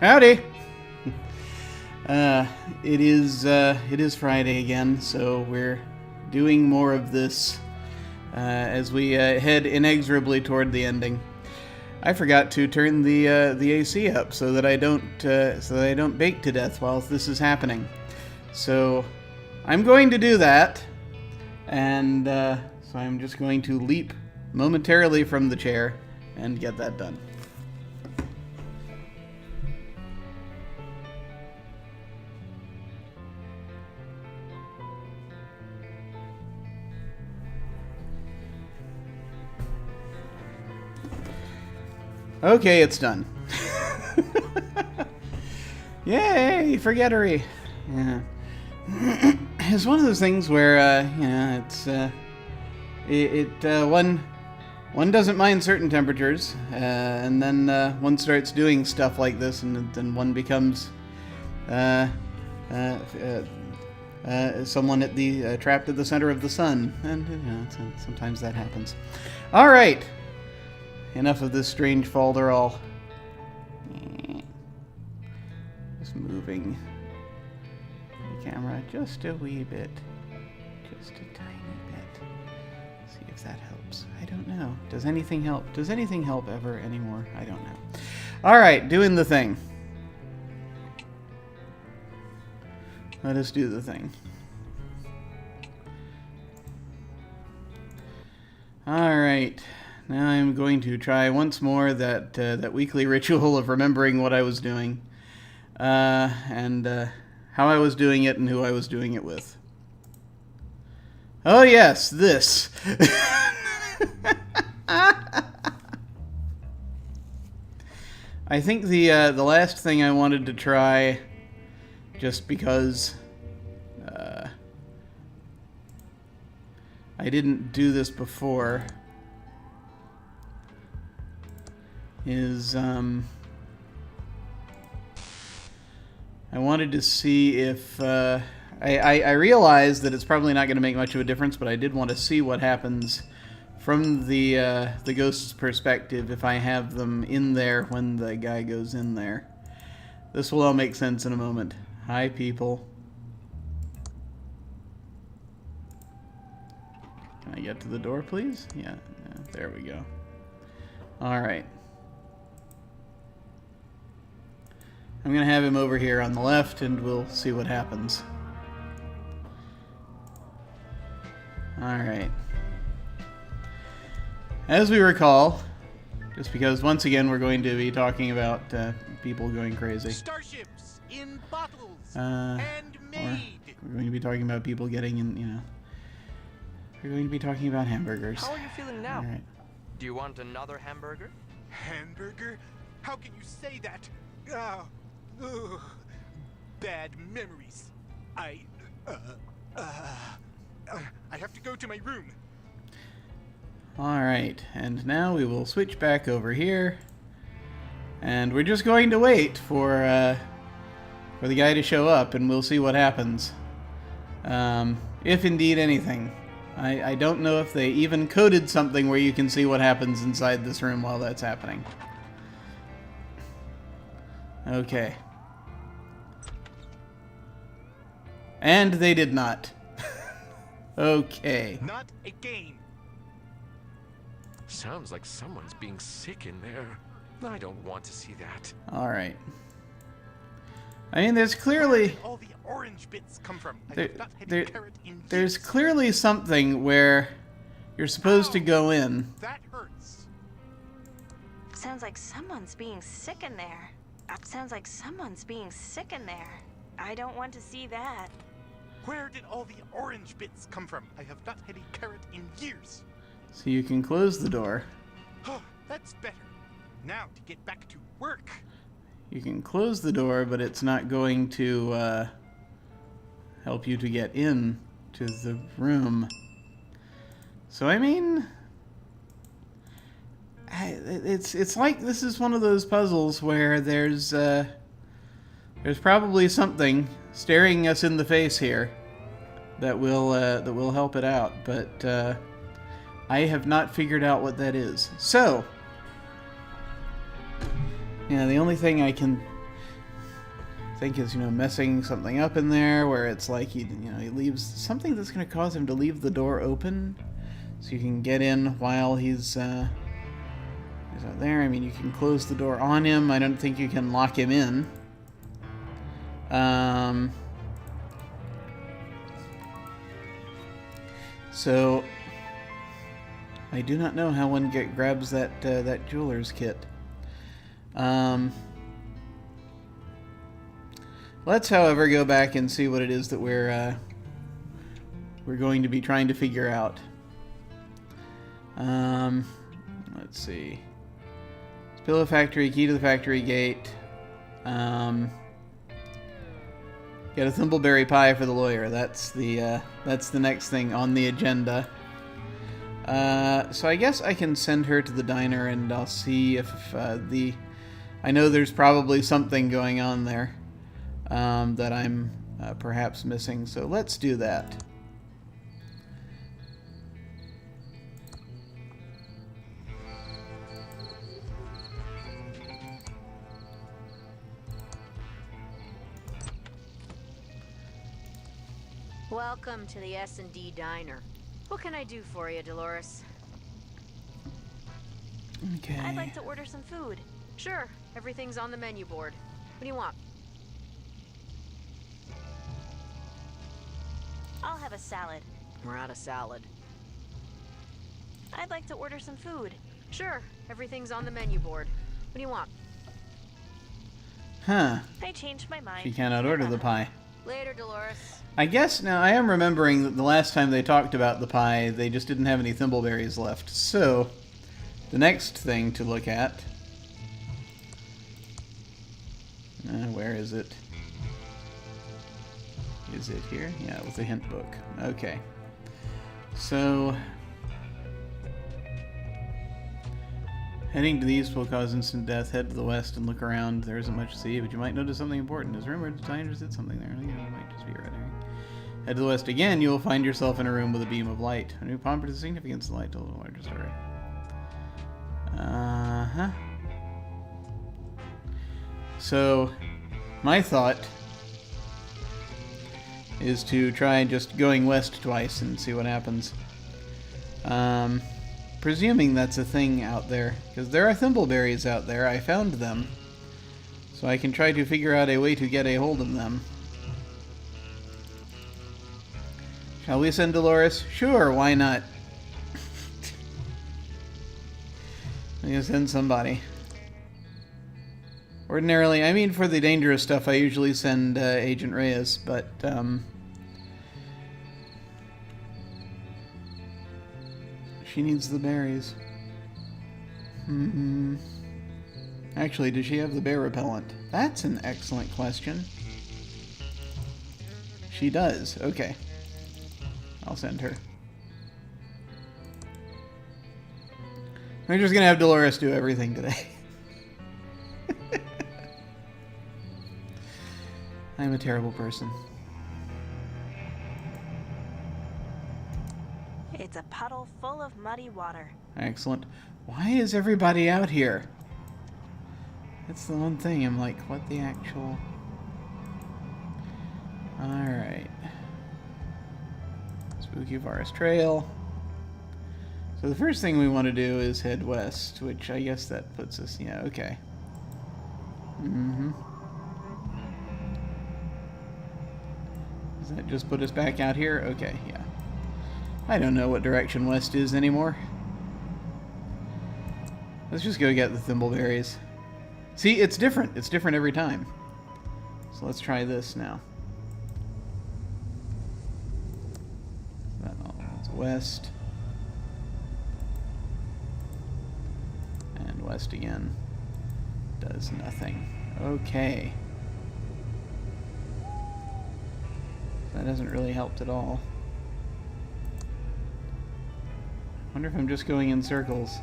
Howdy! It is Friday again, so we're doing more of this as we head inexorably toward the ending. I forgot to turn the AC up so that I don't bake to death while this is happening. So I'm going to do that, and so I'm just going to leap momentarily from the chair and get that done. Okay, it's done. Yay, forgettery. Yeah. It's one of those things where, one doesn't mind certain temperatures, and then one starts doing stuff like this, and then one becomes someone at the trapped at the center of the sun, and sometimes that happens. All right. Enough of this strange falderall. Just moving the camera just a wee bit. Just a tiny bit. See if that helps. I don't know. Does anything help? Does anything help ever anymore? I don't know. Alright, doing the thing. Let us do the thing. Alright. Now I'm going to try once more that weekly ritual of remembering what I was doing, and how I was doing it and who I was doing it with. Oh yes, this. I think the last thing I wanted to try, just because I didn't do this before, is I wanted to see if I realized that it's probably not going to make much of a difference, but I did want to see what happens from the ghost's perspective if I have them in there when the guy goes in there. This will all make sense in a moment. Hi, people. Can I get to the door, please? Yeah, there we go. All right. I'm going to have him over here on the left, and we'll see what happens. Alright. As we recall, just because once again we're going to be talking about people going crazy. Starships in bottles handmade. We're going to be talking about people getting in, we're going to be talking about hamburgers. How are you feeling now? Alright. Do you want another hamburger? Hamburger? How can you say that? Ugh. Bad memories. I have to go to my room. Alright, and now we will switch back over here. And we're just going to wait for the guy to show up, and we'll see what happens. If indeed anything. I don't know if they even coded something where you can see what happens inside this room while that's happening. Okay. And they did not. Okay. Not again. Sounds like someone's being sick in there. I don't want to see that. Alright. I mean, there's clearly... All the orange bits come from. Carrot in there's years. clearly something where you're supposed to go in. That hurts. Sounds like someone's being sick in there. Sounds like someone's being sick in there. I don't want to see that. Where did all the orange bits come from? I have not had a carrot in years. So you can close the door. Oh, that's better. Now to get back to work. You can close the door, but it's not going to help you to get in to the room. So I mean, it's like this is one of those puzzles where there's probably something staring us in the face here that will help it out, but I have not figured out what that is. So, yeah, the only thing I can think is, messing something up in there, where it's like he leaves something that's going to cause him to leave the door open, so you can get in while he's out there. I mean, you can close the door on him. I don't think you can lock him in. So I do not know how one grabs that jeweler's kit. Let's, however, go back and see what it is that we're going to be trying to figure out. Let's see. Pillow factory, key to the factory gate. Get a thimbleberry pie for the lawyer. That's the next thing on the agenda. So I guess I can send her to the diner, and I'll see if I know there's probably something going on there that I'm perhaps missing. So let's do that. Welcome to the S&D Diner. What can I do for you, Dolores? Okay. I'd like to order some food. Sure, everything's on the menu board. What do you want? I'll have a salad. We're out of salad. I'd like to order some food. Sure, everything's on the menu board. What do you want? Huh. I changed my mind. She cannot order the pie. Later, Dolores. I guess now I am remembering that the last time they talked about the pie, they just didn't have any thimbleberries left. So, the next thing to look at... where is it? Is it here? Yeah, with the hint book. Okay. So... heading to the east will cause instant death. Head to the west and look around. There isn't much to see, but you might notice something important. It's rumored the diner did something there. It might just be a red herring. Head to the west again, you will find yourself in a room with a beam of light. A new ponder the significance of the light to a little larger story. Uh-huh. So, my thought is to try just going west twice and see what happens. Presuming that's a thing out there, because there are thimbleberries out there. I found them, so I can try to figure out a way to get a hold of them. Shall we send Dolores? Sure, why not? I'm gonna send somebody. Ordinarily, I mean, for the dangerous stuff, I usually send Agent Reyes, but she needs the berries. Actually, does she have the bear repellent? That's an excellent question. She does. Okay. I'll send her. We're just gonna have Dolores do everything today. I'm a terrible person. It's a puddle full of muddy water. Excellent. Why is everybody out here? That's the one thing. I'm like, what the actual... Alright. Spooky Forest Trail. So the first thing we want to do is head west, which I guess that puts us... Yeah, okay. Does that just put us back out here? Okay, yeah. I don't know what direction west is anymore. Let's just go get the thimbleberries. See, it's different. It's different every time. So let's try this now. That's west. And west again. Does nothing. Okay. That hasn't really helped at all. I wonder if I'm just going in circles.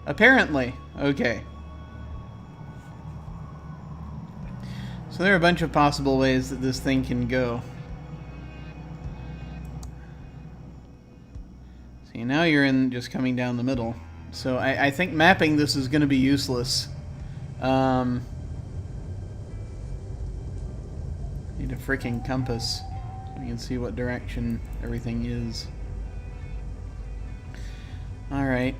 Apparently. Okay. So there are a bunch of possible ways that this thing can go. See, now you're in just coming down the middle. So I think mapping this is going to be useless. Need a freaking compass. You can see what direction everything is. Alright.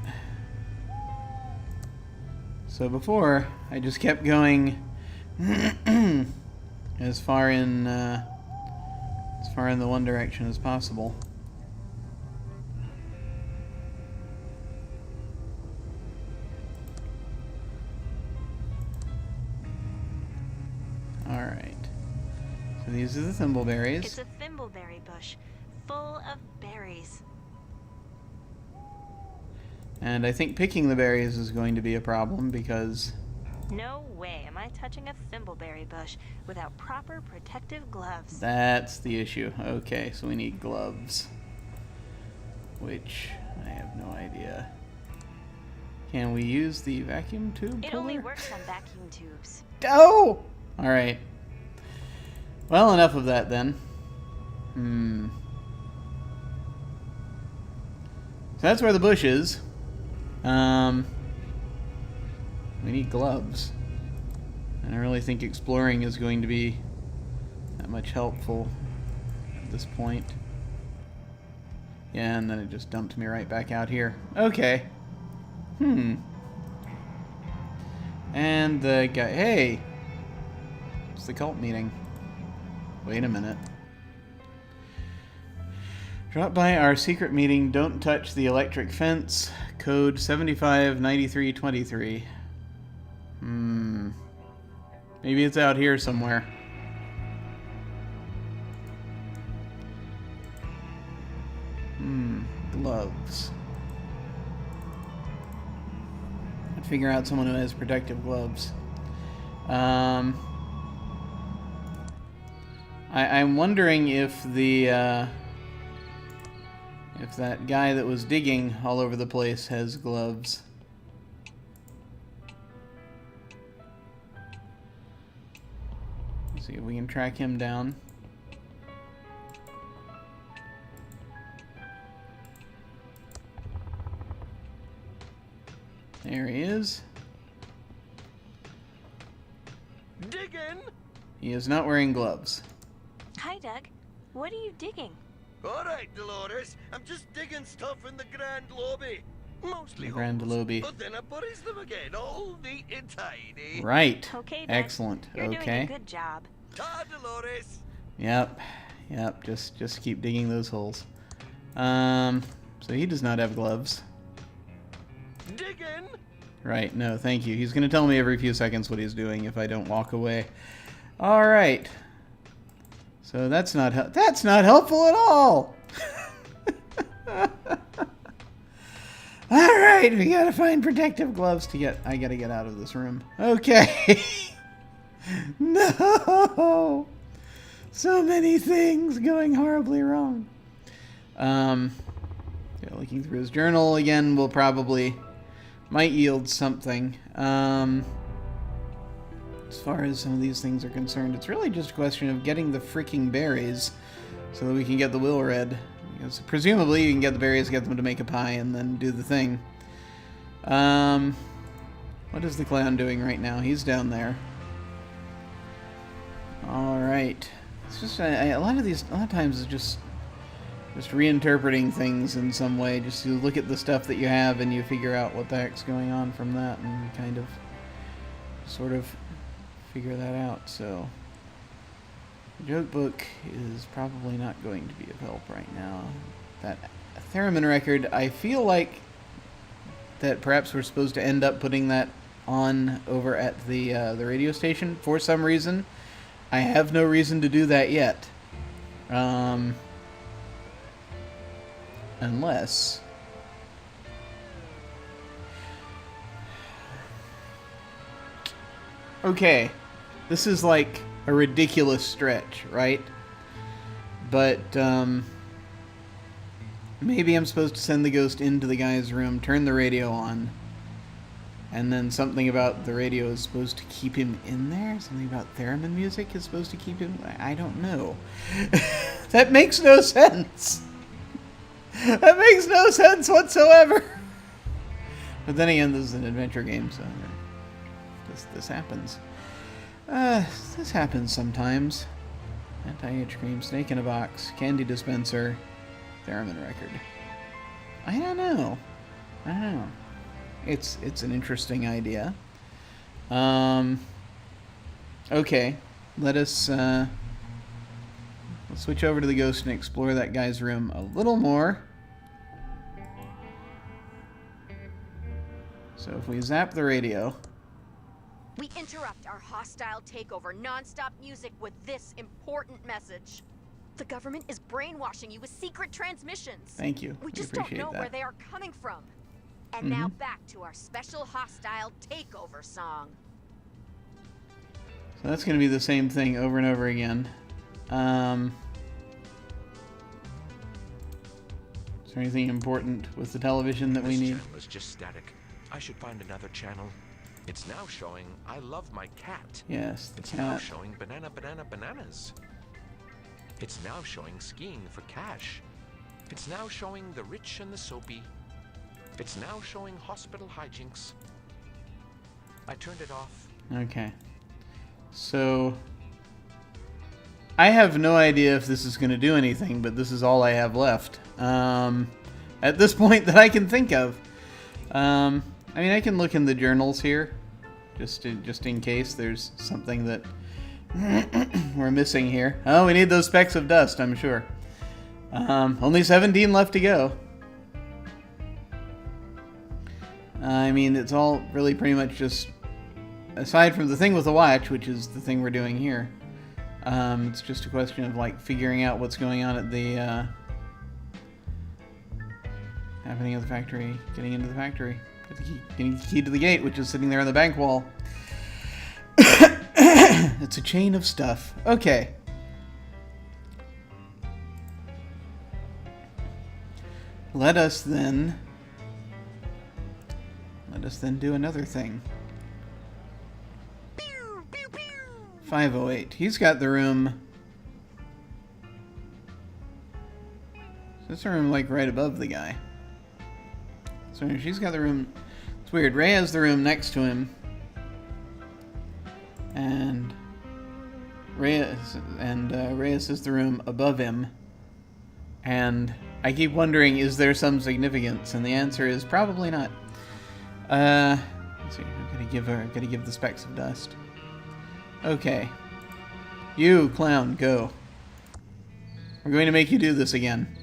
So before, I just kept going as far in the one direction as possible. Alright. So these are the thimbleberries. It's a thimbleberry bush, full of berries. And I think picking the berries is going to be a problem because... No way am I touching a thimbleberry bush without proper protective gloves. That's the issue. Okay, so we need gloves. Which, I have no idea. Can we use the vacuum tube It puller? only works on vacuum tubes. Oh! Alright. Well, enough of that then. So that's where the bush is. We need gloves. I don't really think exploring is going to be that much helpful at this point. Yeah, and then it just dumped me right back out here. Okay. And the guy... Hey! It's the cult meeting. Wait a minute. Drop by our secret meeting. Don't touch the electric fence. Code 759323. Maybe it's out here somewhere. Gloves. I'd figure out someone who has protective gloves. I'm wondering if the if that guy that was digging all over the place has gloves. Let's see if we can track him down. There he is. Digging? He is not wearing gloves. Hi, Doug. What are you digging? All right, Dolores. I'm just digging stuff in the Grand Lobby. Mostly The Grand holes, Lobby. but then I buries them again, all neat and tidy. Right. Okay, Doug. Excellent. You're doing Okay. a good job. Ta, Dolores. Yep. Just keep digging those holes. So he does not have gloves. Digging? Right. No, thank you. He's going to tell me every few seconds what he's doing if I don't walk away. All right. So that's not helpful at all. All right, we got to find protective gloves to get. I got to get out of this room. Okay. No. So many things going horribly wrong. Yeah, looking through his journal again will probably might yield something. As far as some of these things are concerned, it's really just a question of getting the freaking berries so that we can get the will read. Because presumably you can get the berries, get them to make a pie, and then do the thing. What is the clown doing right now? He's down there. Alright. It's just a lot of times it's just reinterpreting things in some way. Just you look at the stuff that you have and you figure out what the heck's going on from that and kind of sort of figure that out. So the joke book is probably not going to be of help right now. That theremin record, I feel like that perhaps we're supposed to end up putting that on over at the radio station for some reason. I have no reason to do that yet. Unless... Okay, this is like a ridiculous stretch, right? But, maybe I'm supposed to send the ghost into the guy's room, turn the radio on, and then something about the radio is supposed to keep him in there? Something about theremin music is supposed to keep him... I don't know. That makes no sense! That makes no sense whatsoever! But then again, this is an adventure game, so... This happens. This happens sometimes. Anti-itch cream, snake in a box, candy dispenser, theremin record. I don't know. It's an interesting idea. Okay, let's switch over to the ghost and explore that guy's room a little more. So if we zap the radio... We interrupt our hostile takeover non-stop music with this important message. The government is brainwashing you with secret transmissions. Thank you. We just don't know that. where they are coming from. And now back to our special hostile takeover song. So that's going to be the same thing over and over again. Is there anything important with the television that we need? This channel is just static. I should find another channel. It's now showing I love my cat. Yes, the It's now cat. showing bananas. It's now showing skiing for cash. It's now showing the rich and the soapy. It's now showing hospital hijinks. I turned it off. Okay. So... I have no idea if this is going to do anything, but this is all I have left. At this point that I can think of. I mean, I can look in the journals here, just in case there's something that we're missing here. Oh, we need those specks of dust, I'm sure. Only 17 left to go. I mean, it's all really pretty much just, aside from the thing with the watch, which is the thing we're doing here, it's just a question of, like, figuring out what's going on at the, happening at the factory, getting into the factory. Getting the key to the gate, which is sitting there on the bank wall. It's a chain of stuff. Okay. Let us then do another thing. 508. He's got the room. This is the room like right above the guy. So she's got the room. It's weird. Ray has the room next to him, and Reyes is the room above him. And I keep wondering, is there some significance? And the answer is probably not. Let's see. I'm gonna give the specks of dust. Okay, you clown, go. We're going to make you do this again.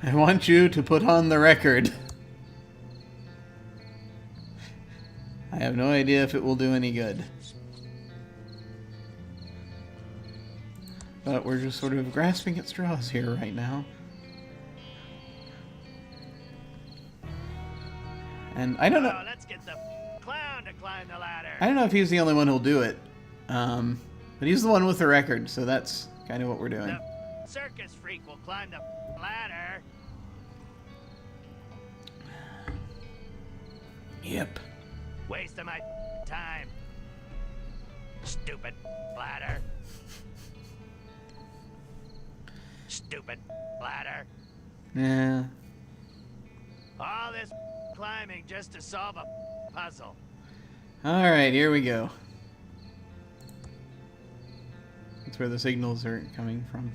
I want you to put on the record. I have no idea if it will do any good. But we're just sort of grasping at straws here right now. And I don't know. Let's get the clown to climb the ladder. I don't know if he's the only one who'll do it. But he's the one with the record, so that's kind of what we're doing. The circus freak will climb the ladder. Yep. Waste of my time. Stupid ladder. Stupid ladder. Yeah. All this climbing just to solve a puzzle. Alright, here we go. That's where the signals are coming from.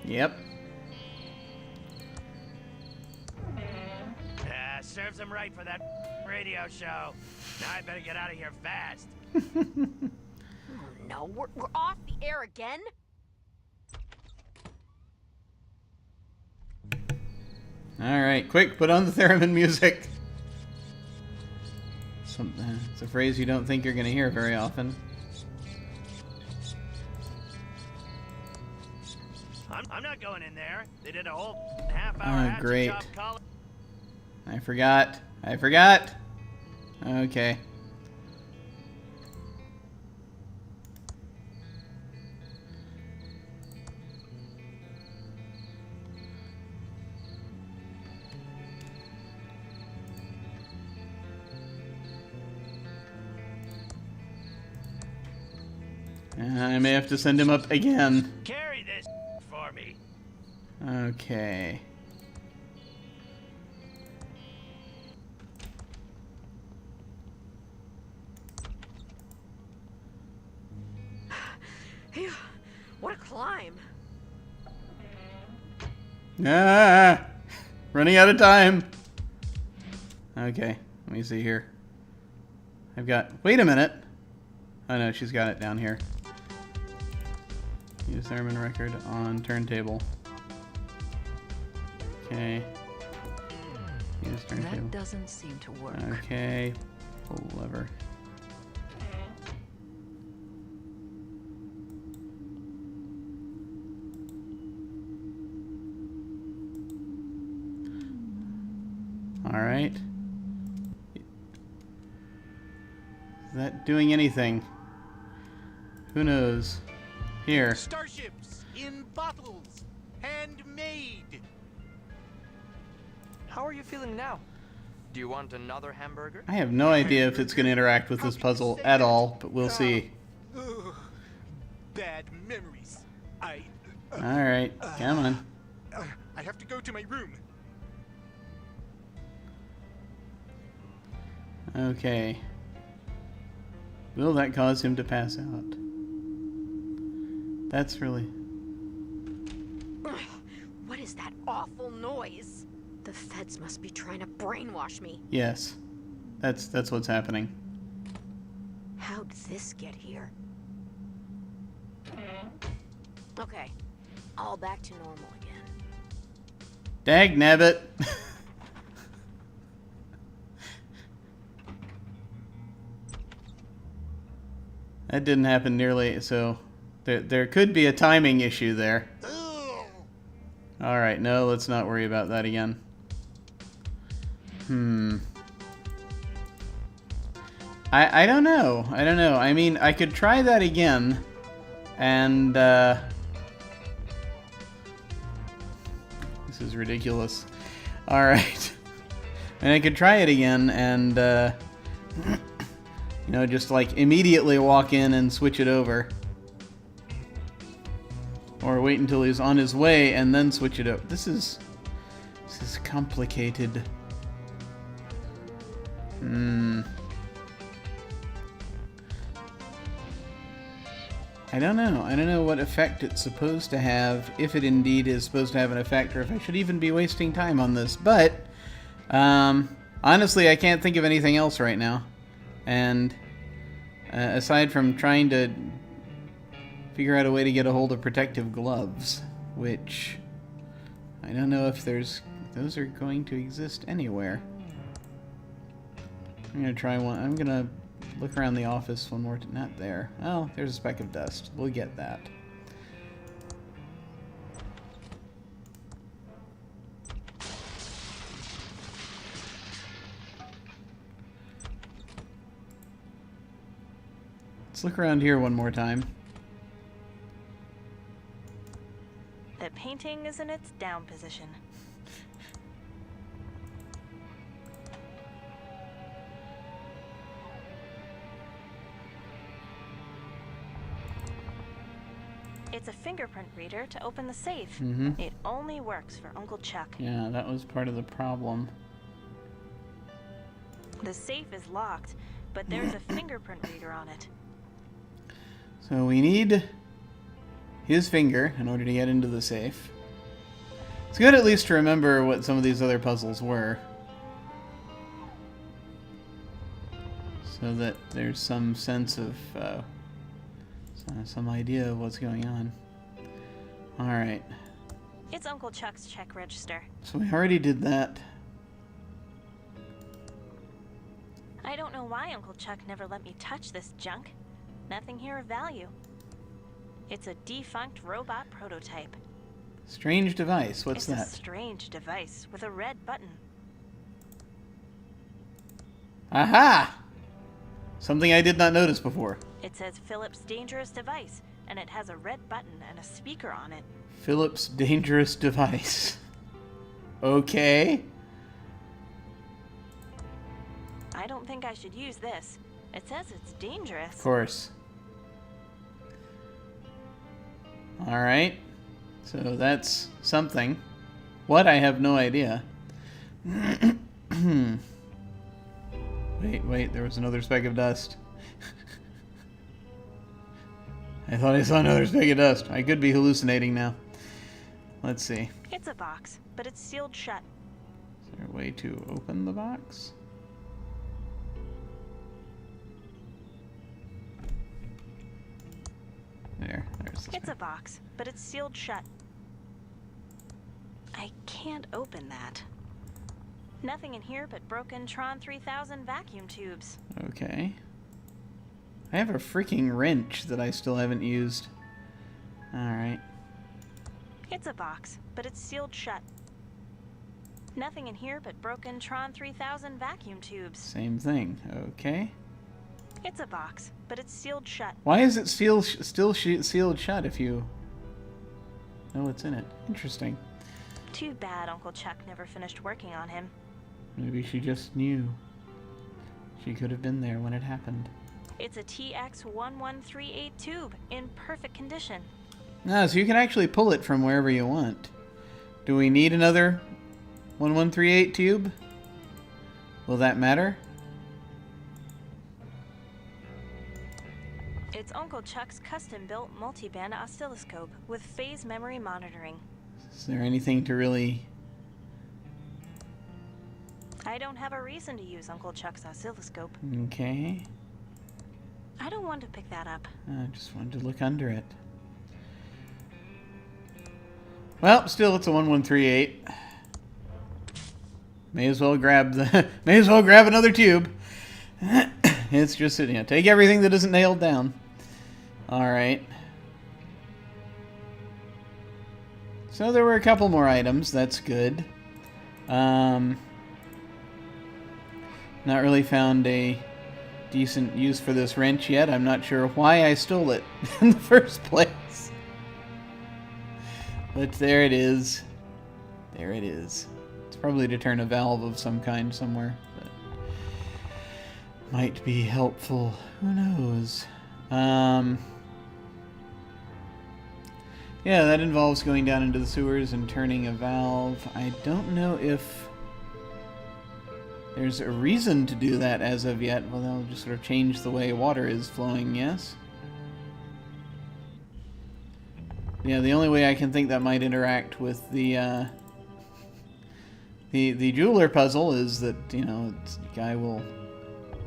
Yep. Serves him right for that radio show. Now I better get out of here fast. No, we're off the air again? Alright, quick, put on the theremin music. It's a phrase you don't think you're going to hear very often. I'm not going in there. They did a whole half-hour Oh, great. job calling. I forgot. Okay. I may have to send him up again. Carry this for me. Okay. Phew, what a climb. Ah! Running out of time. Okay, let me see here. I've got... Wait a minute. Oh no, she's got it down here. Use theremin record on turntable. Okay. Use turntable. That doesn't seem to work. Okay. Pull the lever. Alright. Is that doing anything? Who knows? Here. Starships in bottles, handmade. How are you feeling now? Do you want another hamburger? I have no idea if it's going to interact with this puzzle at all, but we'll see. Ugh, bad memories. Alright, come on. I have to go to my room. Okay. Will that cause him to pass out? That's really... What is that awful noise? The feds must be trying to brainwash me. Yes. That's what's happening. How'd this get here? Okay, all back to normal again. Dagnabbit! That didn't happen nearly, so there could be a timing issue there. Alright, no, let's not worry about that again. I don't know. I don't know. I mean, I could try that again, and, this is ridiculous. Alright. And I could try it again, and, you know, just like immediately walk in and switch it over. Or wait until he's on his way and then switch it over. This is complicated. I don't know. I don't know what effect it's supposed to have, if it indeed is supposed to have an effect, or if I should even be wasting time on this. But, honestly, I can't think of anything else right now. And aside from trying to figure out a way to get a hold of protective gloves, which I don't know if those are going to exist anywhere. I'm going to try one. I'm going to look around the office one more time. Not there. Oh, there's a speck of dust. We'll get that. Let's look around here one more time. The painting is in its down position. It's a fingerprint reader to open the safe. It only works for Uncle Chuck. Yeah, that was part of the problem. The safe is locked, but there's a fingerprint reader on it. So we need his finger in order to get into the safe. It's good at least to remember what some of these other puzzles were, so that there's some sense of, some idea of what's going on. Alright. It's Uncle Chuck's check register. So we already did that. I don't know why Uncle Chuck never let me touch this junk. Nothing here of value. It's a defunct robot prototype. Strange device. What's that? It's a strange device with a red button. Aha! Something I did not notice before. It says Philip's dangerous device, and it has a red button and a speaker on it. Philip's dangerous device. Okay. I don't think I should use this. It says it's dangerous. Of course. Alright. So that's something. What? I have no idea. Wait, there was another speck of dust. I thought I saw another speck of dust. I could be hallucinating now. Let's see. It's a box, but it's sealed shut. Is there a way to open the box? There's the It's a box, but it's sealed shut. I can't open that. Nothing in here but broken Tron 3000 vacuum tubes. Okay. I have a freaking wrench that I still haven't used. Alright. It's a box, but it's sealed shut. Nothing in here but broken Tron 3000 vacuum tubes. Same thing. Okay. It's a box, but it's sealed shut. Why is it still sealed shut if you know what's in it? Interesting. Too bad Uncle Chuck never finished working on him. Maybe she just knew. She could have been there when it happened. It's a TX1138 tube in perfect condition. Ah, so you can actually pull it from wherever you want. Do we need another 1138 tube? Will that matter? It's Uncle Chuck's custom-built multi-band oscilloscope with phase memory monitoring. Is there anything to really... I don't have a reason to use Uncle Chuck's oscilloscope. Okay. I don't want to pick that up. I just wanted to look under it. Well, still, it's a 1138. May as well grab another tube. It's just, take everything that isn't nailed down. Alright. So there were a couple more items. That's good. Not really found a decent use for this wrench yet. I'm not sure why I stole it in the first place. But there it is. There it is. It's probably to turn a valve of some kind somewhere. But might be helpful. Who knows? Yeah, that involves going down into the sewers and turning a valve. I don't know if there's a reason to do that as of yet. Well, they'll just sort of change the way water is flowing, yes? Yeah, the only way I can think that might interact with the jeweler puzzle is that, the guy will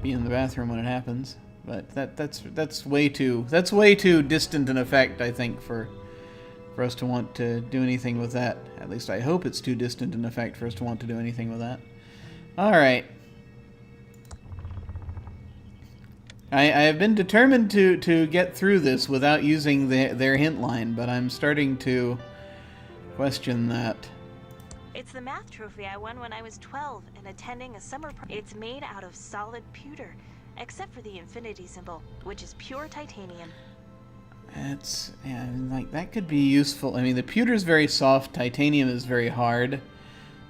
be in the bathroom when it happens. But that's way too distant an effect, I think, for us to want to do anything with that. At least I hope it's too distant an effect for us to want to do anything with that. Alright. I have been determined to get through this without using their hint line, but I'm starting to question that. It's the math trophy I won when I was 12 and attending a summer It's made out of solid pewter, except for the infinity symbol, which is pure titanium. That could be useful. I mean, the pewter's very soft, titanium is very hard.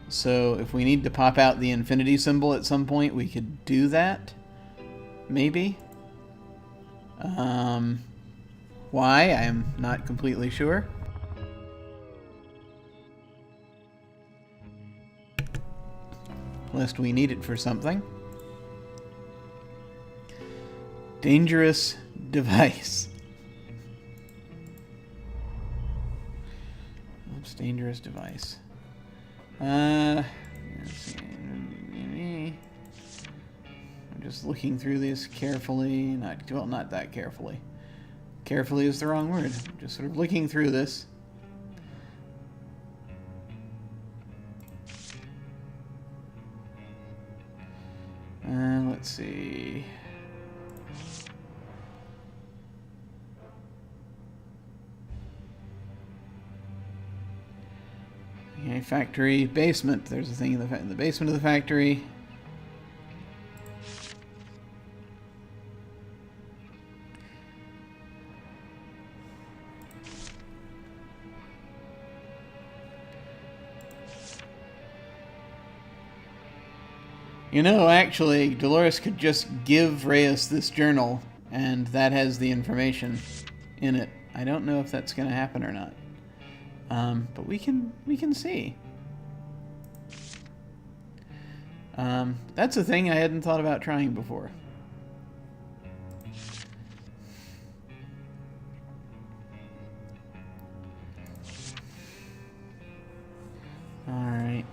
So if we need to pop out the infinity symbol at some point, we could do that. Maybe. Why? I'm not completely sure. Lest we need it for something. Dangerous device. Oops, dangerous device. Let's see. I'm just looking through this carefully. Not that carefully. Carefully is the wrong word. I'm just sort of looking through this. Let's see. Okay, factory basement. There's a thing in the basement of the factory. Actually, Dolores could just give Reyes this journal, and that has the information in it. I don't know if that's going to happen or not. But we can see. That's a thing I hadn't thought about trying before. All right.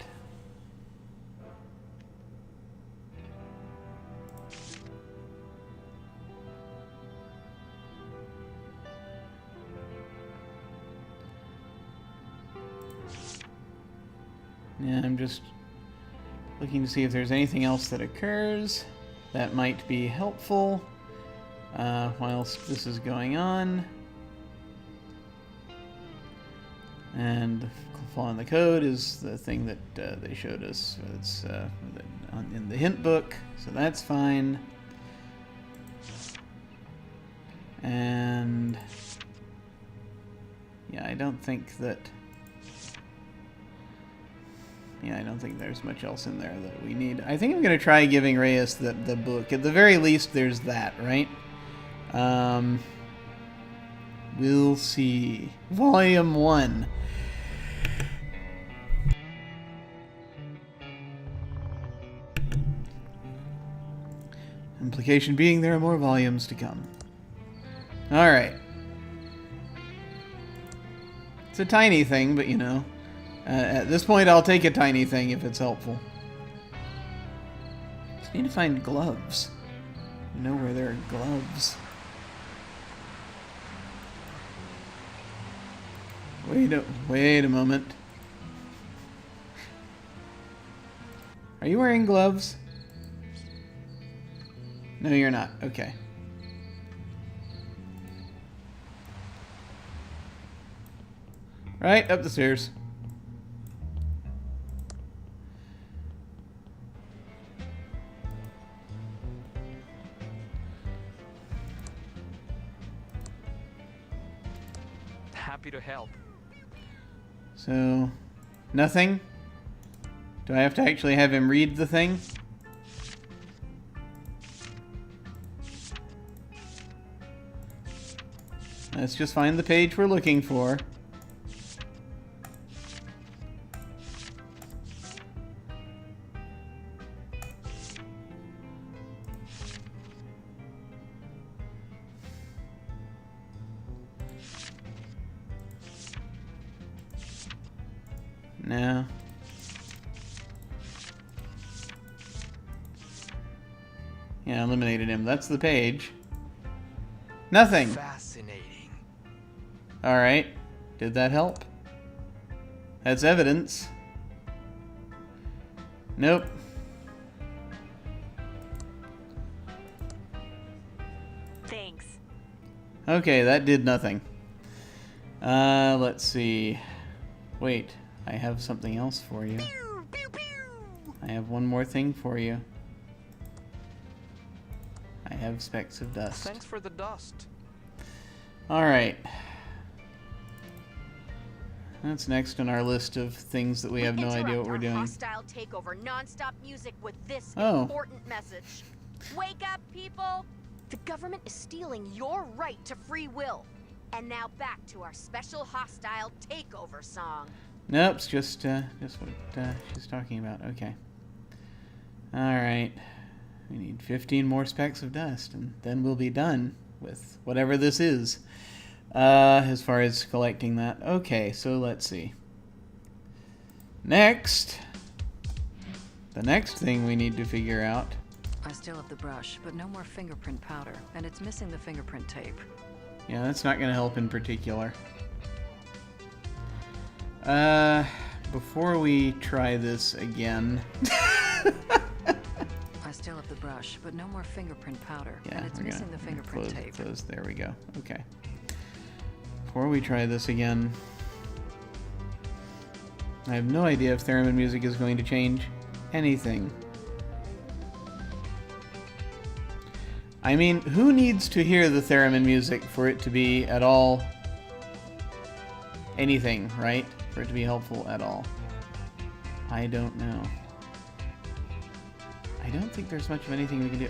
Yeah, I'm just looking to see if there's anything else that occurs that might be helpful whilst this is going on. And the flaw in the code is the thing that they showed us. It's in the hint book, so that's fine. And yeah, I don't think there's much else in there that we need. I think I'm going to try giving Reyes the book. At the very least, there's that, right? We'll see. Volume 1. Implication being there are more volumes to come. Alright. It's a tiny thing, but you know. At this point, I'll take a tiny thing if it's helpful. Just need to find gloves. I know where there are gloves. Wait a moment. Are you wearing gloves? No, you're not. Okay. Right, up the stairs. Happy to help. So, nothing? Do I have to actually have him read the thing? Let's just find the page we're looking for. No. Yeah, eliminated him. That's the page. Nothing. Fascinating. Alright. Did that help? That's evidence. Nope. Thanks. Okay, that did nothing. Let's see. Wait, I have something else for you. Pew, pew, pew. I have one more thing for you. I have specks of dust. Thanks for the dust. Alright. That's next on our list of things that we have no idea what we're doing. Hostile takeover, non-stop music with this Oh. important message. Wake up, people! The government is stealing your right to free will. And now back to our special hostile takeover song. Nope, it's just what she's talking about. Okay. Alright. We need 15 more specks of dust, and then we'll be done with whatever this is. As far as collecting that. Okay, so let's see. Next. The next thing we need to figure out. I still have the brush, but no more fingerprint powder, and it's missing the fingerprint tape. Yeah, that's not going to help in particular. Before we try this again. I still have the brush, but no more fingerprint powder, Yeah, and it's missing the fingerprint tape. There we go. Okay. Before we try this again, I have no idea if theremin music is going to change anything. I mean, who needs to hear the theremin music for it to be at all anything, right? For it to be helpful at all. I don't know. I don't think there's much of anything we can do.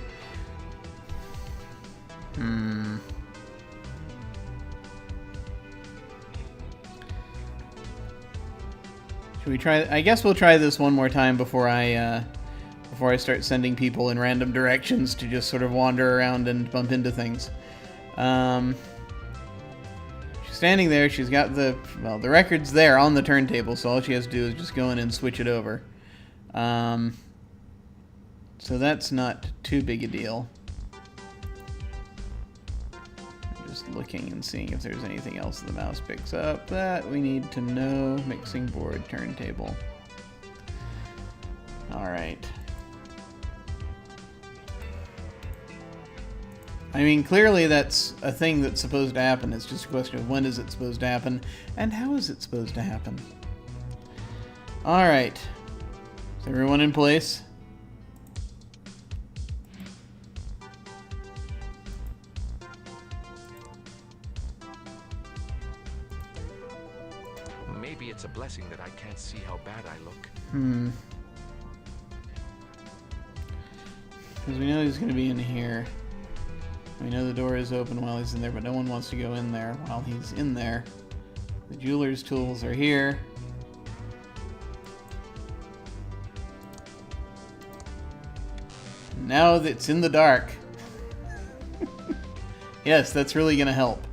Should we try? I guess we'll try this one more time before I start sending people in random directions to just sort of wander around and bump into things. She's standing there. She's got the record's there on the turntable, so all she has to do is just go in and switch it over. So that's not too big a deal. Just looking and seeing if there's anything else the mouse picks up that we need to know. Mixing board, turntable. Alright. I mean, clearly that's a thing that's supposed to happen. It's just a question of when is it supposed to happen, and how is it supposed to happen. Alright. Is everyone in place? Maybe it's a blessing that I can't see how bad I look. Because we know he's going to be in here. We know the door is open while he's in there, but no one wants to go in there while he's in there. The jeweler's tools are here. Now that it's in the dark. Yes, that's really going to help.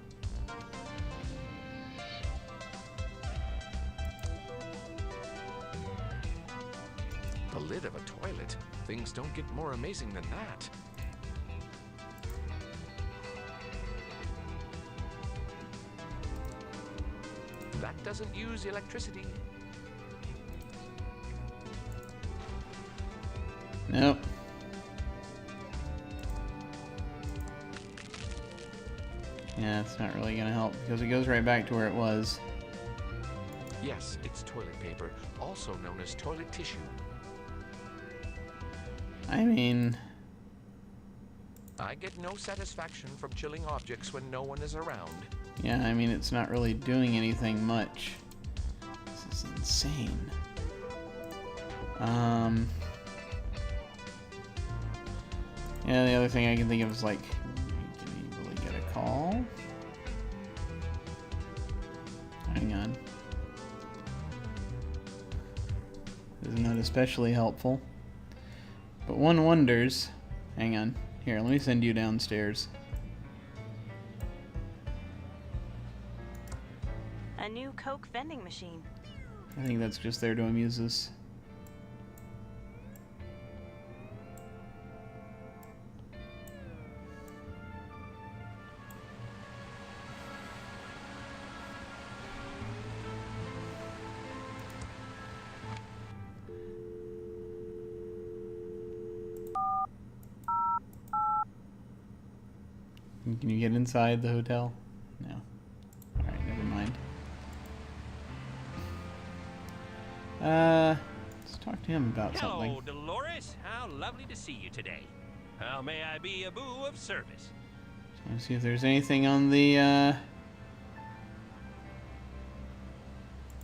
The lid of a toilet. Things don't get more amazing than that. That doesn't use electricity. Nope. Yeah, it's not really going to help because it goes right back to where it was. Yes, it's toilet paper, also known as toilet tissue. I mean... I get no satisfaction from chilling objects when no one is around. Yeah, I mean, it's not really doing anything much. This is insane. Yeah, the other thing I can think of is, like, can you really get a call? Hang on. This is not especially helpful. But one wonders... Hang on. Here, let me send you downstairs. A new Coke vending machine. I think that's just there to amuse us. Can you get inside the hotel? No. Alright, never mind. Let's talk to him about something. Hello, Dolores. How lovely to see you today. How may I be a boo of service? Let's see if there's anything on the,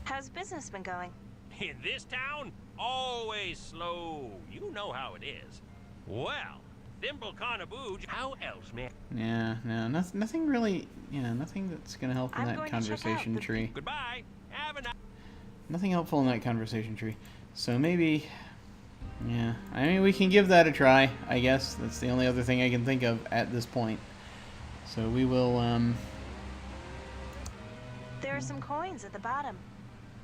How's business been going? In this town, always slow. You know how it is. Well, Thimble Carnabooge, how else, man? Yeah, no, nothing really, yeah, nothing that's gonna help in I'm that going to check out conversation the- tree. Goodbye. Have a nice... Nothing helpful in that conversation tree. So maybe, yeah, I mean, we can give that a try, I guess. That's the only other thing I can think of at this point. So we will, There are some coins at the bottom.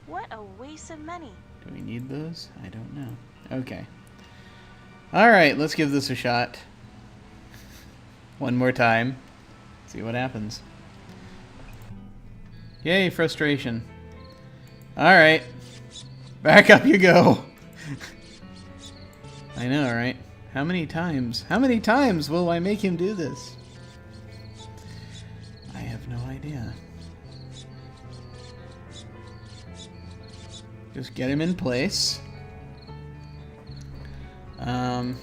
What a waste of money. do we need those? I don't know. Okay. Alright, let's give this a shot. One more time. See what happens. Yay, frustration. Alright. Back up you go. I know, right? How many times? How many times will I make him do this? I have no idea. Just get him in place. Just want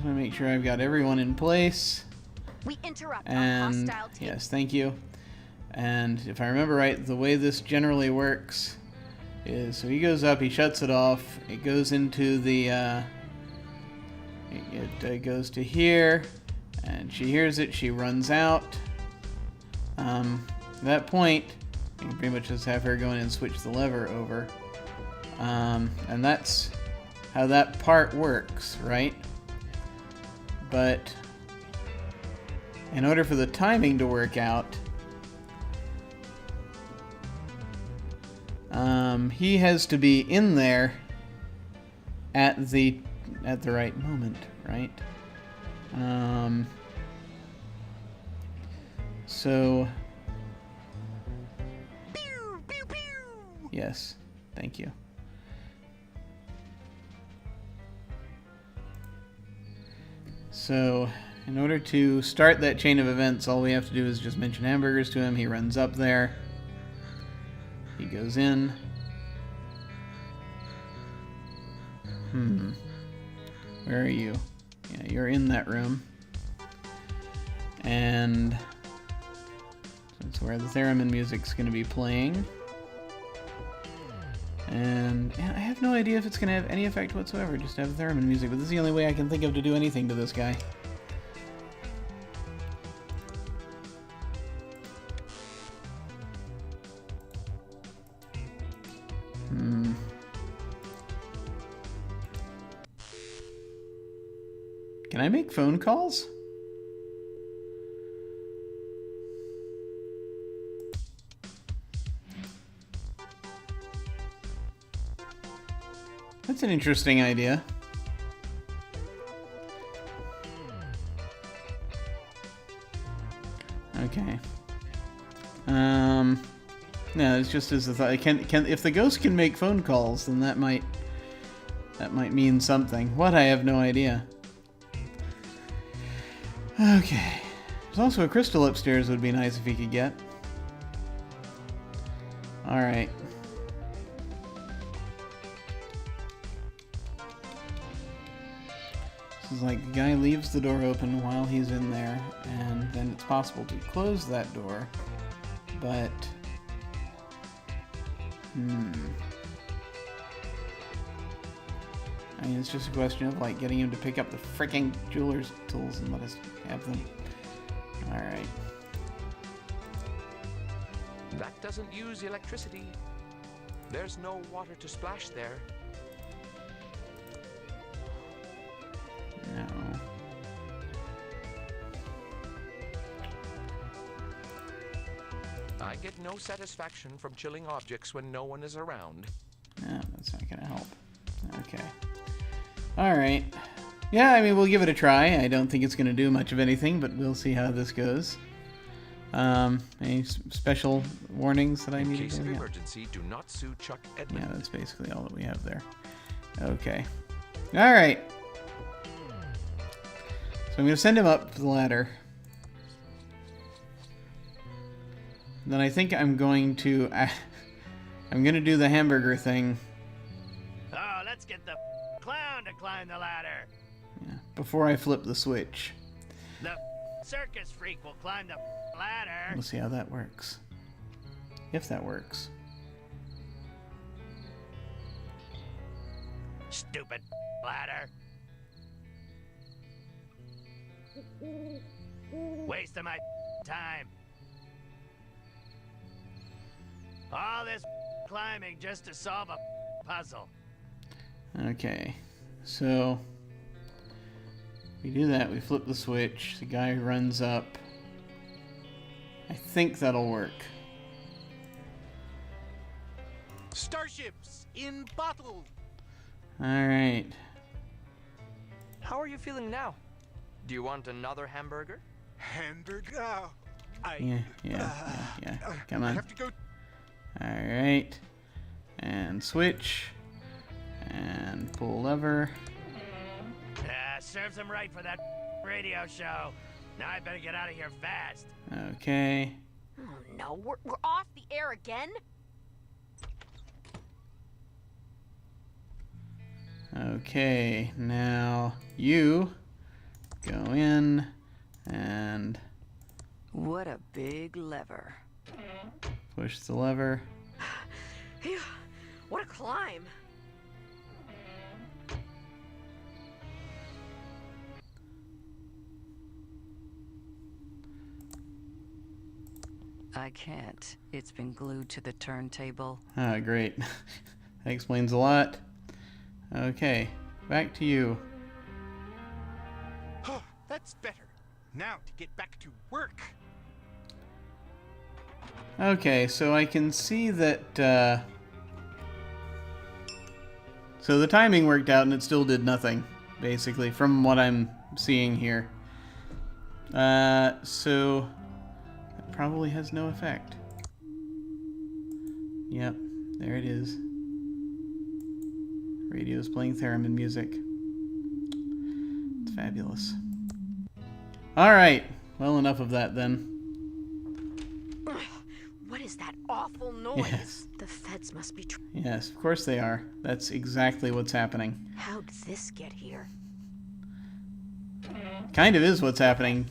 to make sure I've got everyone in place. We interrupt our And hostile take. yes, thank you. And if I remember right, the way this generally works is so he goes up, he shuts it off, it goes into the it goes to here, and she hears it, she runs out. At that point, you can pretty much just have her go in and switch the lever over. And that's how that part works, right? But in order for the timing to work out, he has to be in there at the right moment, right? So yes, thank you. So in order to start that chain of events, all we have to do is just mention hamburgers to him. He runs up there. He goes in. Where are you? Yeah, you're in that room. And that's where the theremin music's going to be playing. And yeah, I have no idea if it's going to have any effect whatsoever, just to have theremin music, but this is the only way I can think of to do anything to this guy. Can I make phone calls? That's an interesting idea. Okay. No, it's just as a thought. If the ghost can make phone calls, then that might mean something. What? I have no idea. Okay. There's also a crystal upstairs. Would be nice if he could get. All right. This is like the guy leaves the door open while he's in there, and then it's possible to close that door, but I mean, it's just a question of like getting him to pick up the frickin' jeweler's tools and let us have them. Alright. That doesn't use electricity. There's no water to splash there. No. I get no satisfaction from chilling objects when no one is around. No, that's not gonna help. Okay. Alright. Yeah, I mean, we'll give it a try. I don't think it's gonna do much of anything, but we'll see how this goes. Any special warnings that I need to In case of emergency, do not sue Chuck Edmund. Yeah, that's basically all that we have there. Okay. Alright. So I'm going to send him up the ladder. Then I think I'm going to do the hamburger thing. Oh, let's get the clown to climb the ladder. Yeah, before I flip the switch. The circus freak will climb the ladder. We'll see how that works. If that works. Stupid ladder. Wasting my time. All this climbing just to solve a puzzle. Okay, so we do that, we flip the switch, the guy runs up. I think that'll work. Starships in bottle. Alright. How are you feeling now? Do you want another hamburger? Hamburger. Yeah. Come on. I have to go. Alright. And switch. And pull lever. Serves him right for that radio show. Now I better get out of here fast. Okay. Oh no, we're off the air again? Okay, now you go in and What a big lever. push the lever. Phew, what a climb. I can't. It's been glued to the turntable. Ah, great. That explains a lot. Okay, back to you. Oh, that's better. Now to get back to work. Okay, so I can see that, so the timing worked out and it still did nothing, basically, from what I'm seeing here. So that probably has no effect. Yep, there it is. Radio's playing theremin music. It's fabulous. Alright, well, enough of that then. What is that awful noise? Yes. The feds must be... Yes, of course they are. That's exactly what's happening. How'd this get here? Kind of is what's happening.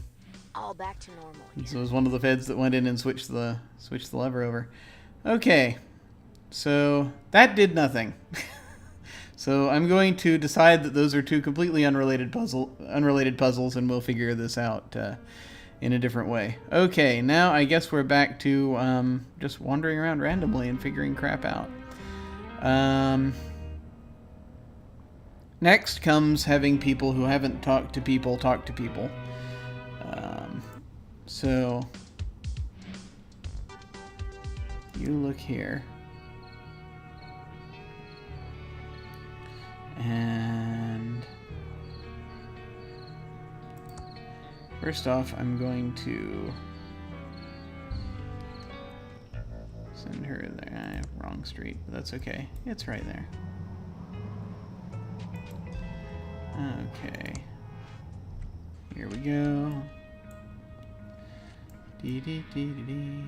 All back to normal. So it was one of the feds that went in and switched the lever over. Okay, so that did nothing. So I'm going to decide that those are two completely unrelated puzzles, and we'll figure this out in a different way. Okay, now I guess we're back to just wandering around randomly and figuring crap out. Next comes having people who haven't talked to people talk to people. So you look here. And first off, I'm going to send her there. Wrong street, but that's okay. It's right there. Okay. Here we go. Dee dee dee dee dee.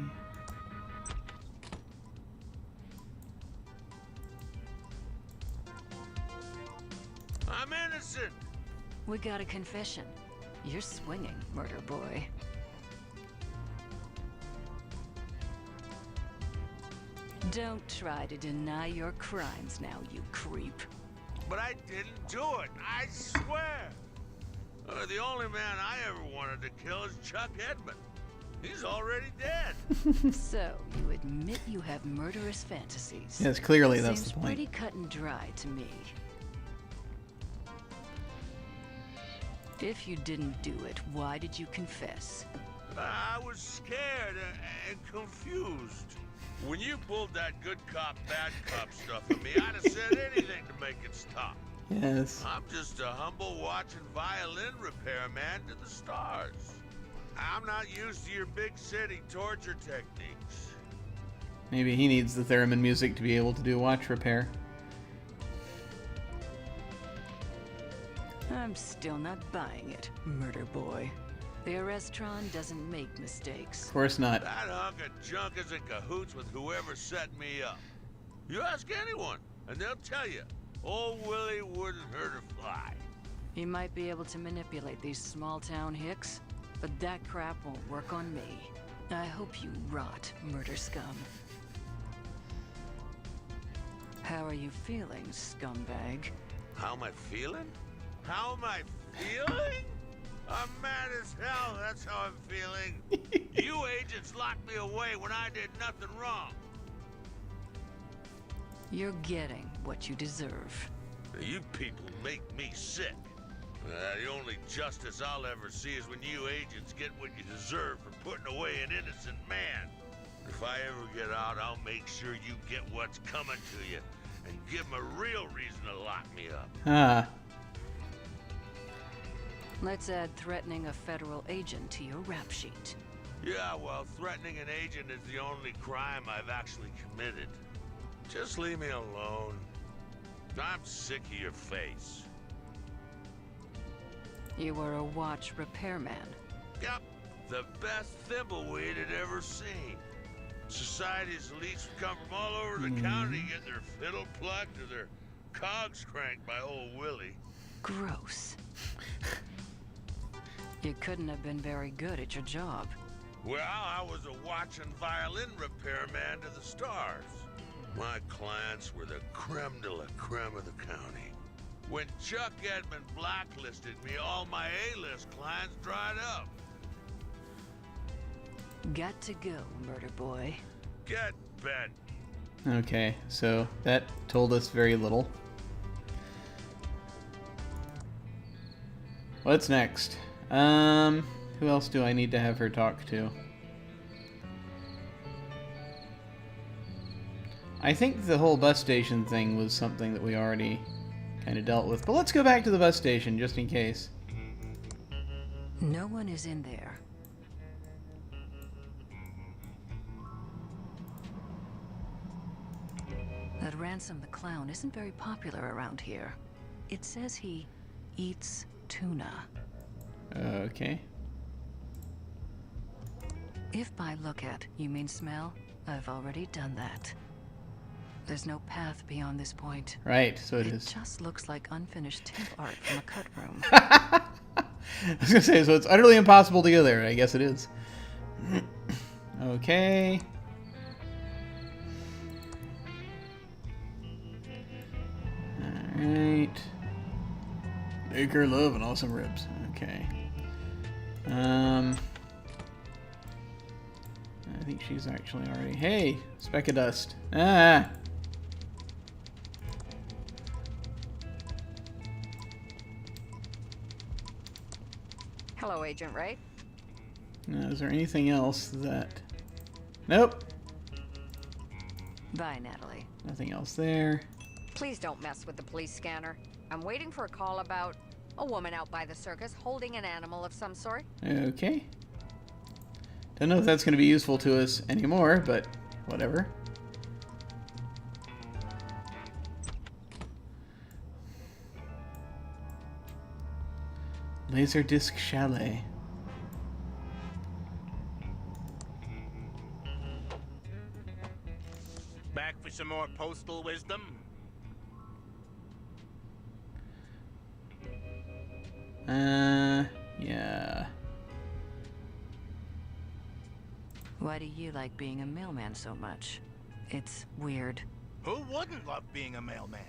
I'm innocent. We got a confession. You're swinging, murder boy. Don't try to deny your crimes now, you creep. But I didn't do it, I swear. The only man I ever wanted to kill is Chuck Edmund. He's already dead. So, you admit you have murderous fantasies. Yes, clearly that's Seems the point. pretty cut and dry to me. If you didn't do it, why did you confess? I was scared and confused. When you pulled that good cop, bad cop stuff on me, I'd have said anything to make it stop. Yes. I'm just a humble watching violin repairman to the stars. I'm not used to your big city torture techniques. Maybe he needs the theremin music to be able to do watch repair. I'm still not buying it, murder boy. The Arrestron doesn't make mistakes. Of course not. That hunk of junk is in cahoots with whoever set me up. You ask anyone, and they'll tell you, old Willie wouldn't hurt a fly. He might be able to manipulate these small-town hicks, but that crap won't work on me. I hope you rot, murder scum. How are you feeling, scumbag? How am I feeling? How am I feeling? I'm mad as hell, that's how I'm feeling. You agents locked me away when I did nothing wrong. You're getting what you deserve. You people make me sick. The only justice I'll ever see is when you agents get what you deserve for putting away an innocent man. If I ever get out, I'll make sure you get what's coming to you and give them a real reason to lock me up. Ah. Let's add threatening a federal agent to your rap sheet. Yeah, well, threatening an agent is the only crime I've actually committed. Just leave me alone. I'm sick of your face. You were a watch repairman. Yep, the best Thimbleweed had ever seen. Society's elites would come from all over the county to get their fiddle plucked or their cogs cranked by old Willie. Gross. You couldn't have been very good at your job. Well, I was a watch and violin repairman to the stars. My clients were the creme de la creme of the county. When Chuck Edmund blacklisted me, all my A-list clients dried up. Got to go, murder boy. Get bent. Okay, so that told us very little. What's next? Who else do I need to have her talk to? I think the whole bus station thing was something that we already kind of dealt with. But let's go back to the bus station, just in case. No one is in there. That Ransom the Clown isn't very popular around here. It says he eats tuna. Okay. If by look at you mean smell, I've already done that. There's no path beyond this point. Right, so it It is. just looks like unfinished tip art from a cut room. I was gonna say, so it's utterly impossible to go there. I guess it is. Okay. Alright. Make her love and awesome ribs. Okay. I think she's actually already... Hey! Speck of dust. Ah! Hello, Agent Ray. Now, is there anything else that... Nope. Bye, Natalie. Nothing else there. Please don't mess with the police scanner. I'm waiting for a call about a woman out by the circus holding an animal of some sort. Okay. Don't know if that's going to be useful to us anymore, but whatever. Laserdisc Chalet. Back for some more postal wisdom? Yeah. Why do you like being a mailman so much? It's weird. Who wouldn't love being a mailman?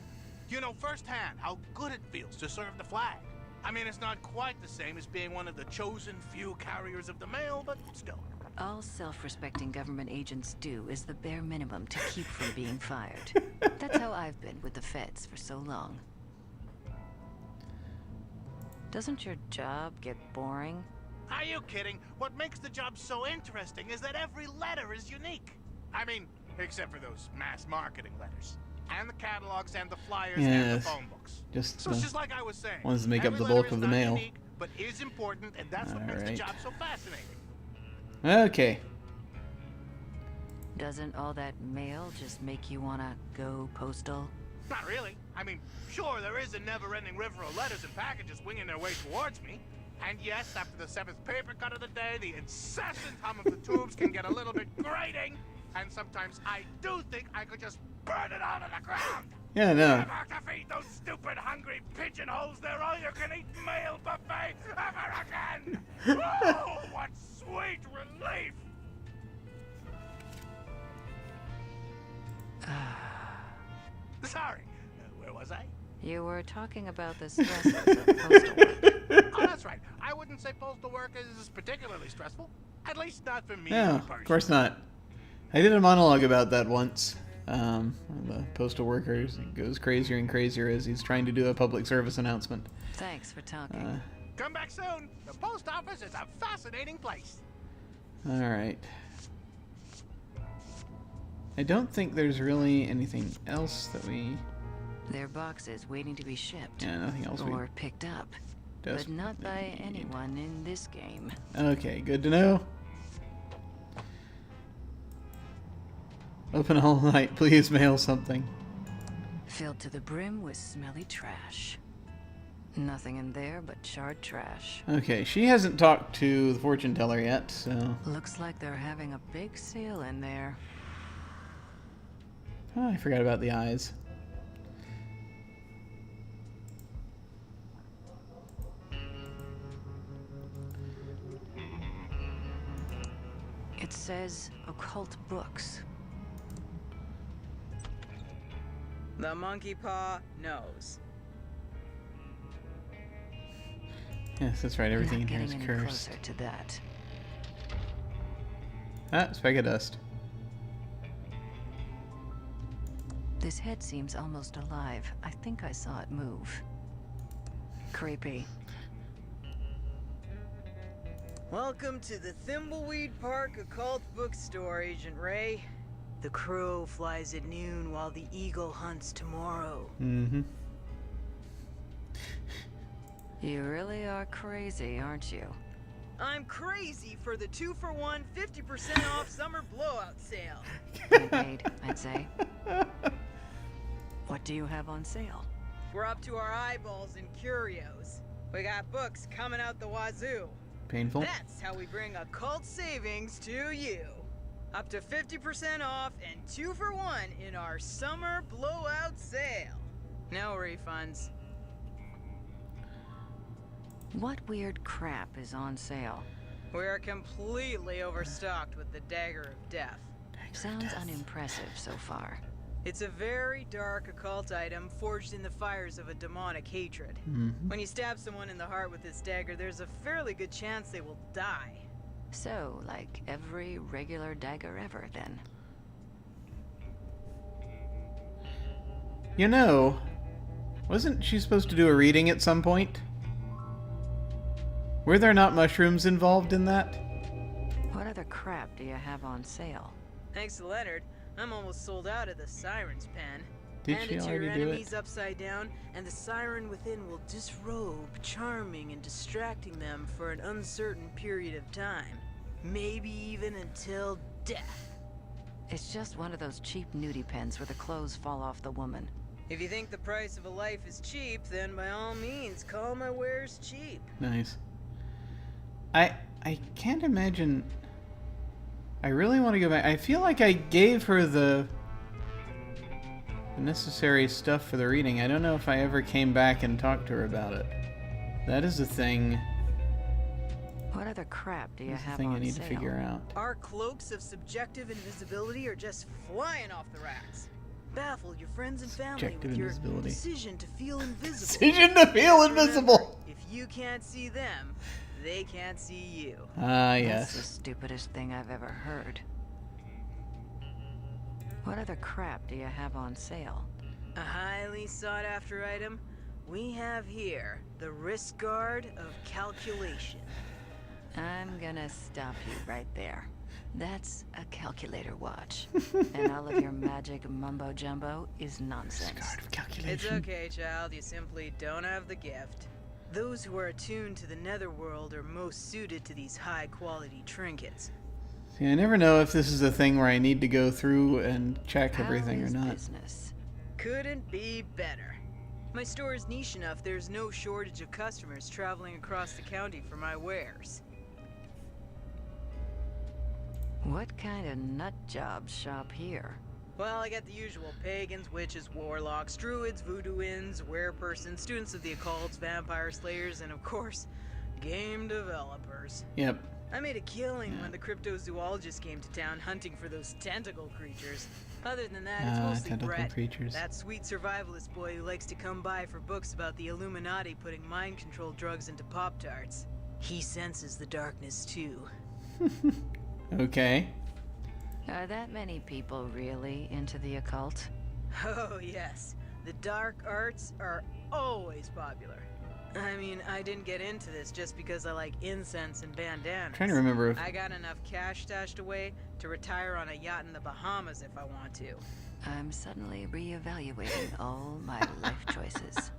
You know firsthand how good it feels to serve the flag. I mean, it's not quite the same as being one of the chosen few carriers of the mail, but still. All self-respecting government agents do is the bare minimum to keep from being fired. That's how I've been with the feds for so long. Doesn't your job get boring? Are you kidding? What makes the job so interesting is that every letter is unique. I mean, except for those mass marketing letters. And the catalogs and the flyers and the Yes. phone books. Just So it's just like I was saying. ones that make up every the letter bulk is of the not mail. unique, but is important, and that's what makes the Alright. job so fascinating. Okay. Doesn't all that mail just make you wanna go postal? Not really. I mean, sure, there is a never-ending river of letters and packages winging their way towards me. And yes, after the 7th paper cut of the day, the incessant hum of the tubes can get a little bit grating. And sometimes I do think I could just burn it all to the ground. Yeah, no. Never to feed those stupid, hungry pigeonholes their all-you-can-eat mail buffet ever again. Oh, what sweet relief! Sorry, where was I? You were talking about the stresses of postal work. Oh, that's right. I wouldn't say postal work is particularly stressful. At least not for me. No, personally. of course not. I did a monologue about that once. The postal worker goes crazier and crazier as he's trying to do a public service announcement. Thanks for talking. Come back soon. The post office is a fascinating place. Alright. I don't think there's really anything else that we... They're boxes waiting to be shipped. Yeah, nothing else we... Or picked up. But not by anyone in this game. Okay, good to know. Open all night, please mail something. Filled to the brim with smelly trash. Nothing in there but charred trash. Okay, she hasn't talked to the fortune teller yet, so... Looks like they're having a big sale in there. Oh, I forgot about the eyes. It says occult books. The monkey paw knows. Yes, that's right, everything in Not here is getting any cursed. closer to that. Ah, speck of dust. This head seems almost alive. I think I saw it move. Creepy. Welcome to the Thimbleweed Park Occult Bookstore, Agent Ray. The crow flies at noon while the eagle hunts tomorrow. Mm-hmm. You really are crazy, aren't you? I'm crazy for the 2-for-1 50% off summer blowout sale. Handmade, I'd say. What do you have on sale? We're up to our eyeballs in curios. We got books coming out the wazoo. Painful. That's how we bring occult savings to you. Up to 50% off and 2-for-1 in our summer blowout sale. No refunds. What weird crap is on sale? We're completely overstocked with the Dagger of Death. Sounds unimpressive so far. It's a very dark occult item forged in the fires of a demonic hatred. Mm-hmm. When you stab someone in the heart with this dagger, there's a fairly good chance they will die. So, like every regular dagger ever, then. You know, wasn't she supposed to do a reading at some point? Were there not mushrooms involved in that? What other crap do you have on sale? Thanks to Leonard, I'm almost sold out of the Siren's pen. Did Hand she it to your already do it? enemies upside down, and the siren within will disrobe, charming and distracting them for an uncertain period of time. Maybe even until death. It's just one of those cheap nudie pens where the clothes fall off the woman. If you think the price of a life is cheap, then by all means, call my wares cheap. Nice. I can't imagine. I really want to go back. I feel like I gave her the necessary stuff for the reading. I don't know if I ever came back and talked to her about it. That is a thing. What other crap do you That's the have thing on I need sale? to figure out. Our cloaks of subjective invisibility are just flying off the racks. Baffle your friends and family Subjective with your invisibility. decision to feel invisible. Decision to feel Remember, invisible! if you can't see them, they can't see you. Ah, That's yes. the stupidest thing I've ever heard. What other crap do you have on sale? A highly sought after item we have here, the wrist guard of calculation. I'm gonna stop you right there. That's a calculator watch. And all of your magic mumbo jumbo is nonsense. Discard of calculation. It's okay, child, you simply don't have the gift. Those who are attuned to the netherworld are most suited to these high-quality trinkets. See, I never know if this is a thing where I need to go through and check everything or How is not. business? Couldn't be better. My store is niche enough there's no shortage of customers traveling across the county for my wares. What kind of nut jobs shop here? Well, I get the usual pagans, witches, warlocks, druids, voodooins, werepersons, students of the occults, vampire slayers, and of course, game developers. Yep. I made a killing when the cryptozoologist came to town hunting for those tentacle creatures. Other than that, it's mostly tentacle Brett, creatures. that sweet survivalist boy who likes to come by for books about the Illuminati putting mind-controlled drugs into Pop-Tarts. He senses the darkness too. Okay. Are that many people really into the occult? Oh yes, the dark arts are always popular. I mean, I didn't get into this just because I like incense and bandanas. I'm trying to remember if I got enough cash stashed away to retire on a yacht in the Bahamas if I want to. I'm suddenly reevaluating all my life choices.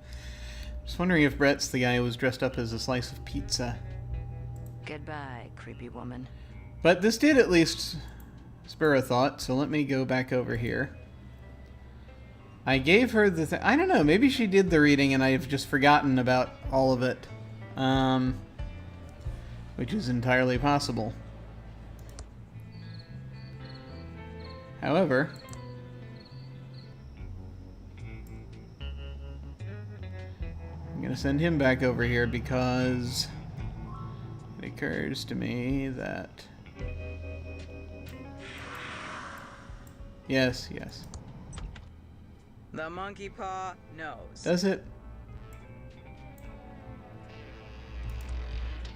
Just wondering if Brett's the guy who was dressed up as a slice of pizza. Goodbye, creepy woman. But this did at least spur a thought, so let me go back over here. I gave her the thing. I don't know, maybe she did the reading and I've just forgotten about all of it. Which is entirely possible. However, I'm gonna send him back over here because it occurs to me that... Yes, yes. The monkey paw knows. Does it?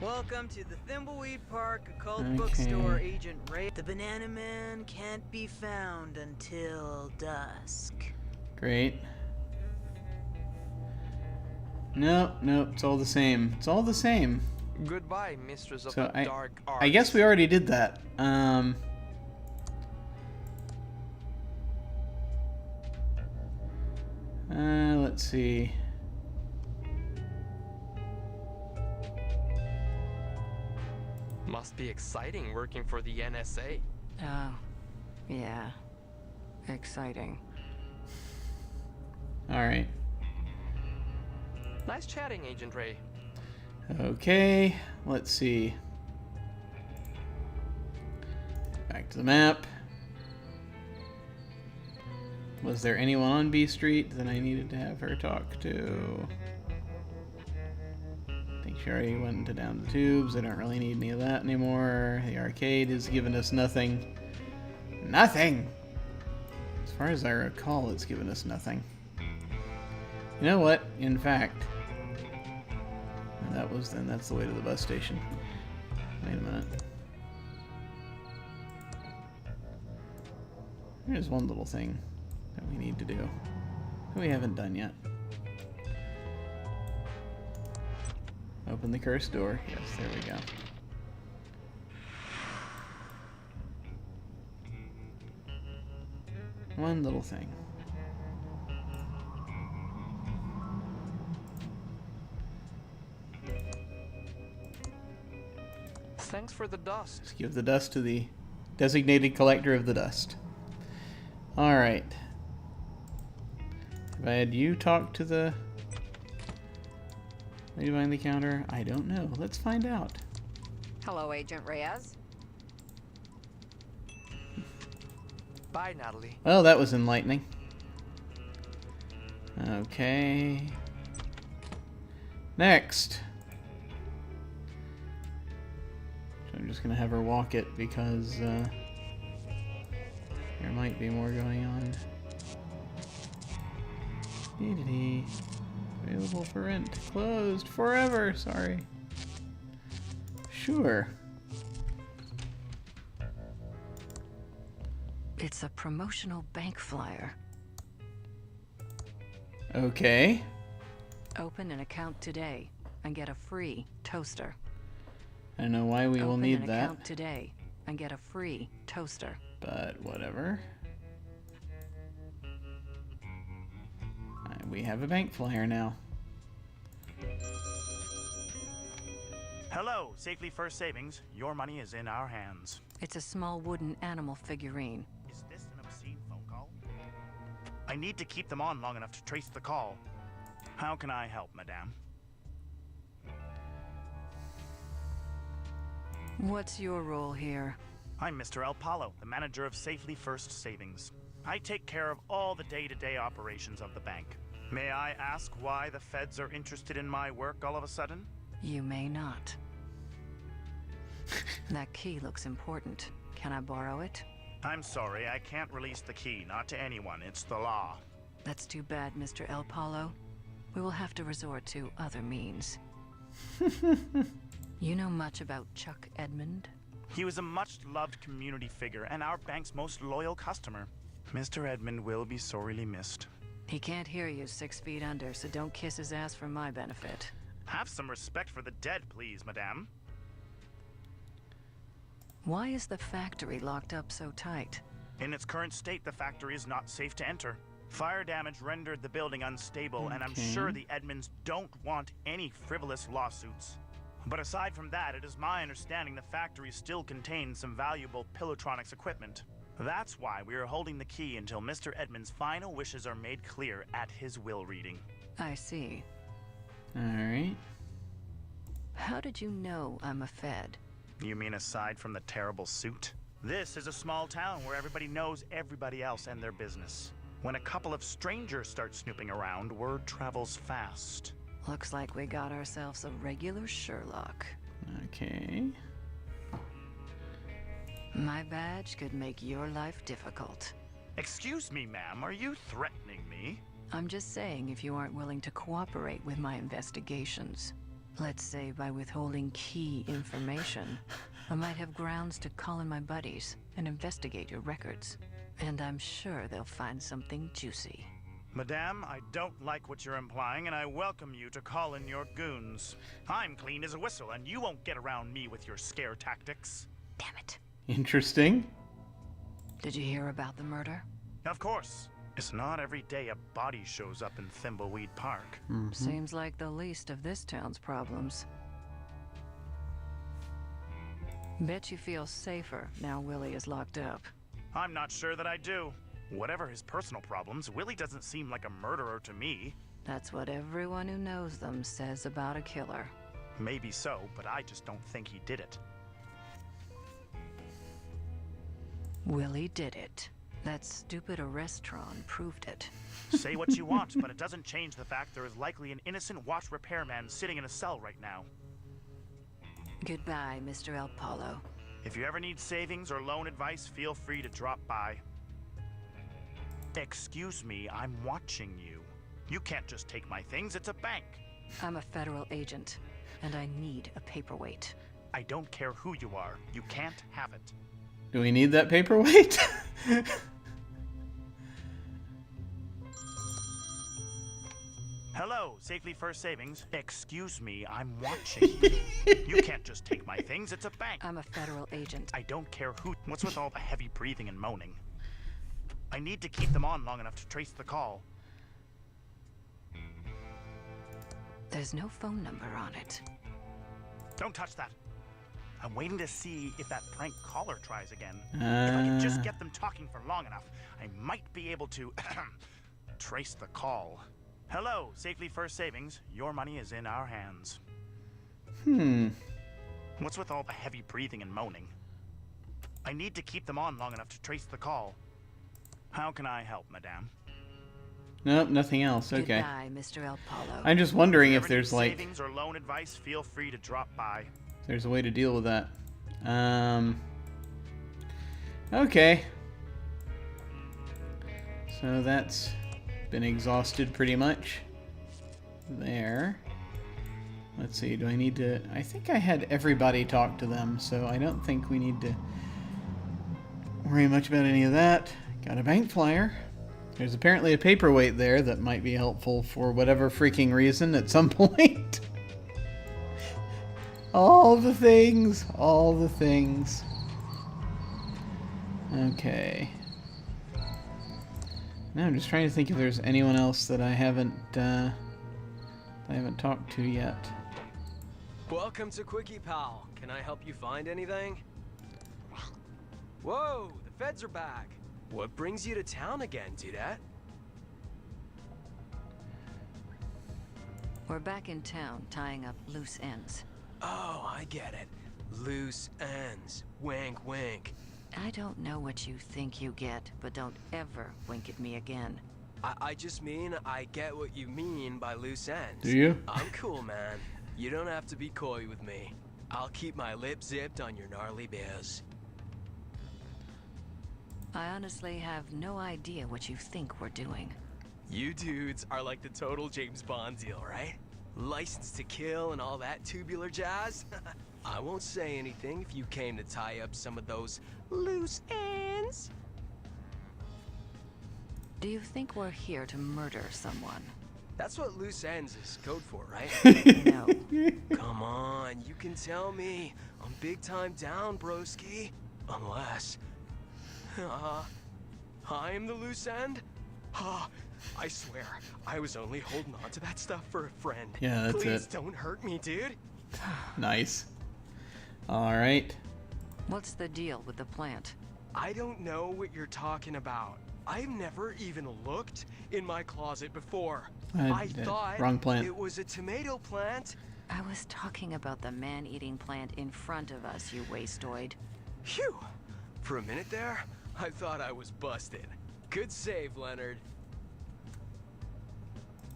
Welcome to the Thimbleweed Park Occult Okay. Bookstore, Agent Ray. The Banana Man can't be found until dusk. Great. Nope, it's all the same. It's all the same. Goodbye, mistress of So the dark arts. I guess we already did that. Let's see. Must be exciting working for the NSA. Oh, yeah. Exciting. Alright. Nice chatting, Agent Ray. Okay, let's see. Back to the map. Was there anyone on B Street that I needed to have her talk to? I think she already went into down the tubes. I don't really need any of that anymore. The arcade has given us nothing. Nothing! As far as I recall, it's given us nothing. You know what? In fact, that's the way to the bus station. Wait a minute. There's one little thing that we need to do that we haven't done yet. Open the cursed door. Yes, there we go. One little thing. Thanks for the dust. Let's give the dust to the designated collector of the dust. Alright. Have I had you talk to the lady behind the counter? I don't know. Let's find out. Hello, Agent Reyes. Bye, Natalie. Well, that was enlightening. Okay. Next. So I'm just gonna have her walk it because there might be more going on. Dee-dee-dee. Available for rent. Closed forever. Sorry. Sure. It's a promotional bank flyer. Okay. Open an account today and get a free toaster. I don't know why we will need Open an that, account today and get a free toaster. but whatever. We have a bank flyer now. Hello, Safely First Savings. Your money is in our hands. It's a small wooden animal figurine. Is this an obscene phone call? I need to keep them on long enough to trace the call. How can I help, madame? What's your role here? I'm Mr. El Palo, the manager of Safely First Savings. I take care of all the day-to-day operations of the bank. May I ask why the feds are interested in my work all of a sudden? You may not. That key looks important. Can I borrow it? I'm sorry, I can't release the key, not to anyone. It's the law. That's too bad, Mr. El Palo. We will have to resort to other means. You know much about Chuck Edmund? He was a much-loved community figure and our bank's most loyal customer. Mr. Edmund will be sorely missed. He can't hear you 6 feet under, so don't kiss his ass for my benefit. Have some respect for the dead, please, madame. Why is the factory locked up so tight? In its current state, the factory is not safe to enter. Fire damage rendered the building unstable, and I'm sure the Edmonds don't want any frivolous lawsuits. But aside from that, it is my understanding the factory still contains some valuable Pilotronics equipment. That's why we are holding the key until Mr. Edmonds' final wishes are made clear at his will reading. I see. Alright. How did you know I'm a Fed? You mean aside from the terrible suit? This is a small town where everybody knows everybody else and their business. When a couple of strangers start snooping around, word travels fast. Looks like we got ourselves a regular Sherlock. Okay. My badge could make your life difficult. Excuse me, ma'am, are you threatening me? I'm just saying if you aren't willing to cooperate with my investigations. Let's say by withholding key information, I might have grounds to call in my buddies and investigate your records. And I'm sure they'll find something juicy. Madame, I don't like what you're implying, and I welcome you to call in your goons. I'm clean as a whistle, and you won't get around me with your scare tactics. Damn it. Interesting. Did you hear about the murder? Of course. It's not every day a body shows up in Thimbleweed Park. Seems like the least of this town's problems. Bet you feel safer now Willie is locked up. I'm not sure that I do. Whatever his personal problems, Willie doesn't seem like a murderer to me. That's what everyone who knows them says about a killer. Maybe so, but I just don't think he did it. Willie did it. That stupid arrestron proved it. Say what you want, but it doesn't change the fact there is likely an innocent watch repairman sitting in a cell right now. Goodbye, Mr. El Polo. If you ever need savings or loan advice, feel free to drop by. Excuse me, I'm watching you. You can't just take my things, it's a bank. I'm a federal agent, and I need a paperweight. I don't care who you are. You can't have it. Do we need that paperweight? Hello, Safely First Savings. Excuse me, I'm watching you. You can't just take my things, it's a bank. I'm a federal agent. I don't care who. What's with all the heavy breathing and moaning? I need to keep them on long enough to trace the call. There's no phone number on it. Don't touch that. I'm waiting to see if that prank caller tries again. If I can just get them talking for long enough, I might be able to trace the call. Hello, Safely First Savings. Your money is in our hands. What's with all the heavy breathing and moaning? I need to keep them on long enough to trace the call. How can I help, madame? Nope, nothing else. Okay. Goodbye, Mr. El Polo. I'm just wondering if If there's like savings or loan advice, feel free to drop by. there's a way to deal with that. Okay. So that's been exhausted pretty much. There. Let's see, do I need to... I think I had everybody talk to them, so I don't think we need to worry much about any of that. Got a bank flyer. There's apparently a paperweight there that might be helpful for whatever freaking reason at some point. All the things. All the things. Okay. Now I'm just trying to think if there's anyone else that I haven't talked to yet. Welcome to Quickie Pal. Can I help you find anything? Whoa, the feds are back. What brings you to town again, Dudette? We're back in town, tying up loose ends. Oh, I get it. Loose ends. Wink, wink. I don't know what you think you get, but don't ever wink at me again. I just mean I get what you mean by loose ends. Do you? I'm cool, man. You don't have to be coy with me. I'll keep my lip zipped on your gnarly biz. I honestly have no idea what you think we're doing. You dudes are like the total James Bond deal, right? License to kill and all that tubular jazz? I won't say anything if you came to tie up some of those loose ends. Do you think we're here to murder someone? That's what loose ends is code for, right? No. Come on, you can tell me. I'm big time down, broski. Unless... I'm the loose end? I swear, I was only holding on to that stuff for a friend. Yeah, that's Please it. don't hurt me, dude. Nice. Alright. What's the deal with the plant? I don't know what you're talking about. I've never even looked in my closet before. I thought wrong plant. it was a tomato plant. I was talking about the man-eating plant in front of us, you wastoid. Phew! For a minute there, I thought I was busted. Good save, Leonard.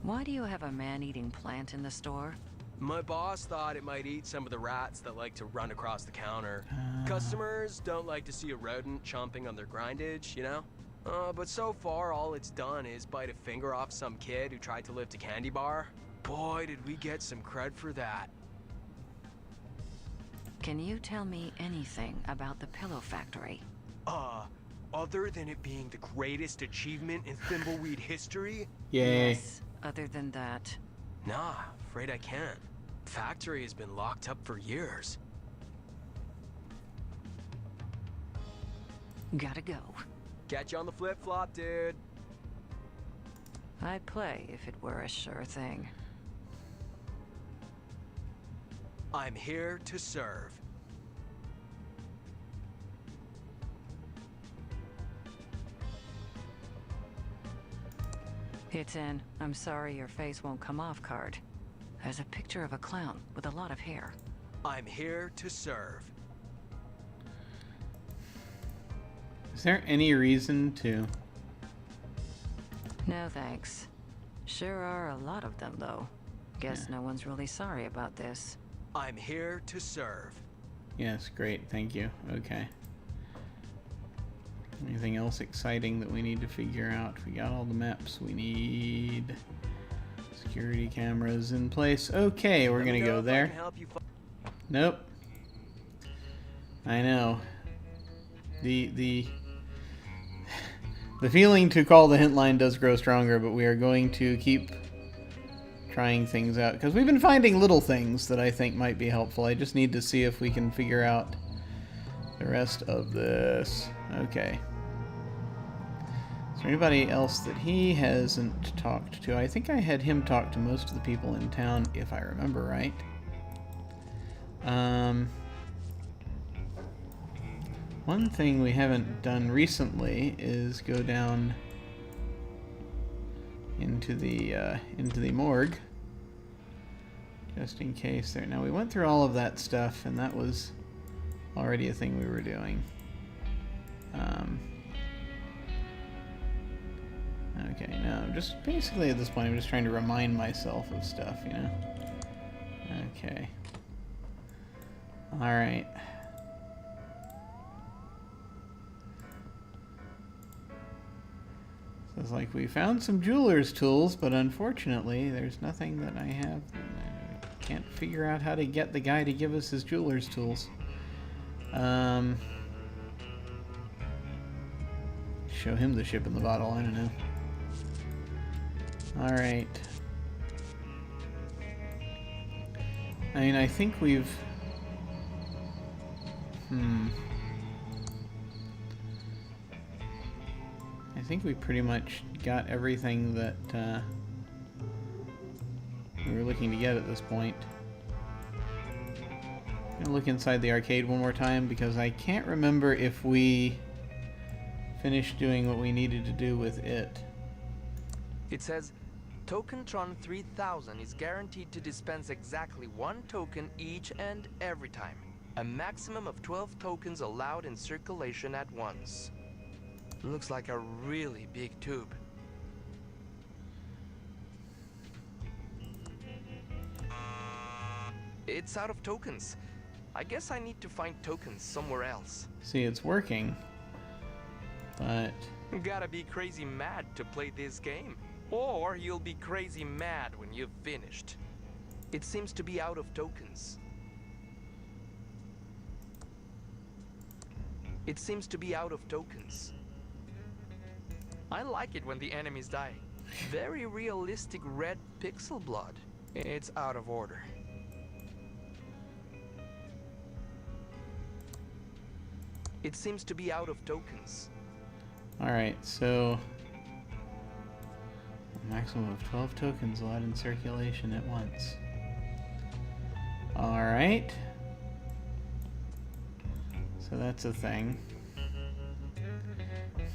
Why do you have a man-eating plant in the store? My boss thought it might eat some of the rats that like to run across the counter. Customers don't like to see a rodent chomping on their grindage, you know? But so far, all it's done is bite a finger off some kid who tried to lift a candy bar. Boy, did we get some cred for that. Can you tell me anything about the pillow factory? other than it being the greatest achievement in Thimbleweed history? Yay. Yes, other than that. Nah, afraid I can't. Factory has been locked up for years. Gotta go. Catch you on the flip-flop, dude. I'd play if it were a sure thing. I'm here to serve. It's in "I'm sorry your face won't come off" card. There's a picture of a clown with a lot of hair. I'm here to serve. Is there any reason to? No thanks. Sure are a lot of them, though. Guess no one's really sorry about this. I'm here to serve. Yes, great, thank you. Okay. Anything else exciting that we need to figure out? We got all the maps we need. Security cameras in place. Okay, we're gonna go there. Nope. I know. The feeling to call the hint line does grow stronger, but we are going to keep trying things out because we've been finding little things that I think might be helpful. I just need to see if we can figure out the rest of this. Okay. Is there anybody else that he hasn't talked to? I think I had him talk to most of the people in town, if I remember right. One thing we haven't done recently is go down into the morgue, just in case there. Now we went through all of that stuff, and that was already a thing we were doing. Okay, now just basically at this point, I'm just trying to remind myself of stuff, you know. Okay. All right. So it's like we found some jeweler's tools, but unfortunately, there's nothing that I have. I can't figure out how to get the guy to give us his jeweler's tools. Show him the ship in the bottle. I don't know. All right. I mean, I think we've. I think we pretty much got everything that we were looking to get at this point. I'm gonna look inside the arcade one more time because I can't remember if we finished doing what we needed to do with it. It says, Tokentron 3000 is guaranteed to dispense exactly 1 token each and every time. A maximum of 12 tokens allowed in circulation at once. Looks like a really big tube. It's out of tokens. I guess I need to find tokens somewhere else. See, it's working, but... Gotta be crazy mad to play this game. Or you'll be crazy mad when you've finished. It seems to be out of tokens. It seems to be out of tokens. I like it when the enemies die. Very realistic red pixel blood. It's out of order. It seems to be out of tokens. Alright, so... a maximum of 12 tokens allowed in circulation at once. Alright. So that's a thing.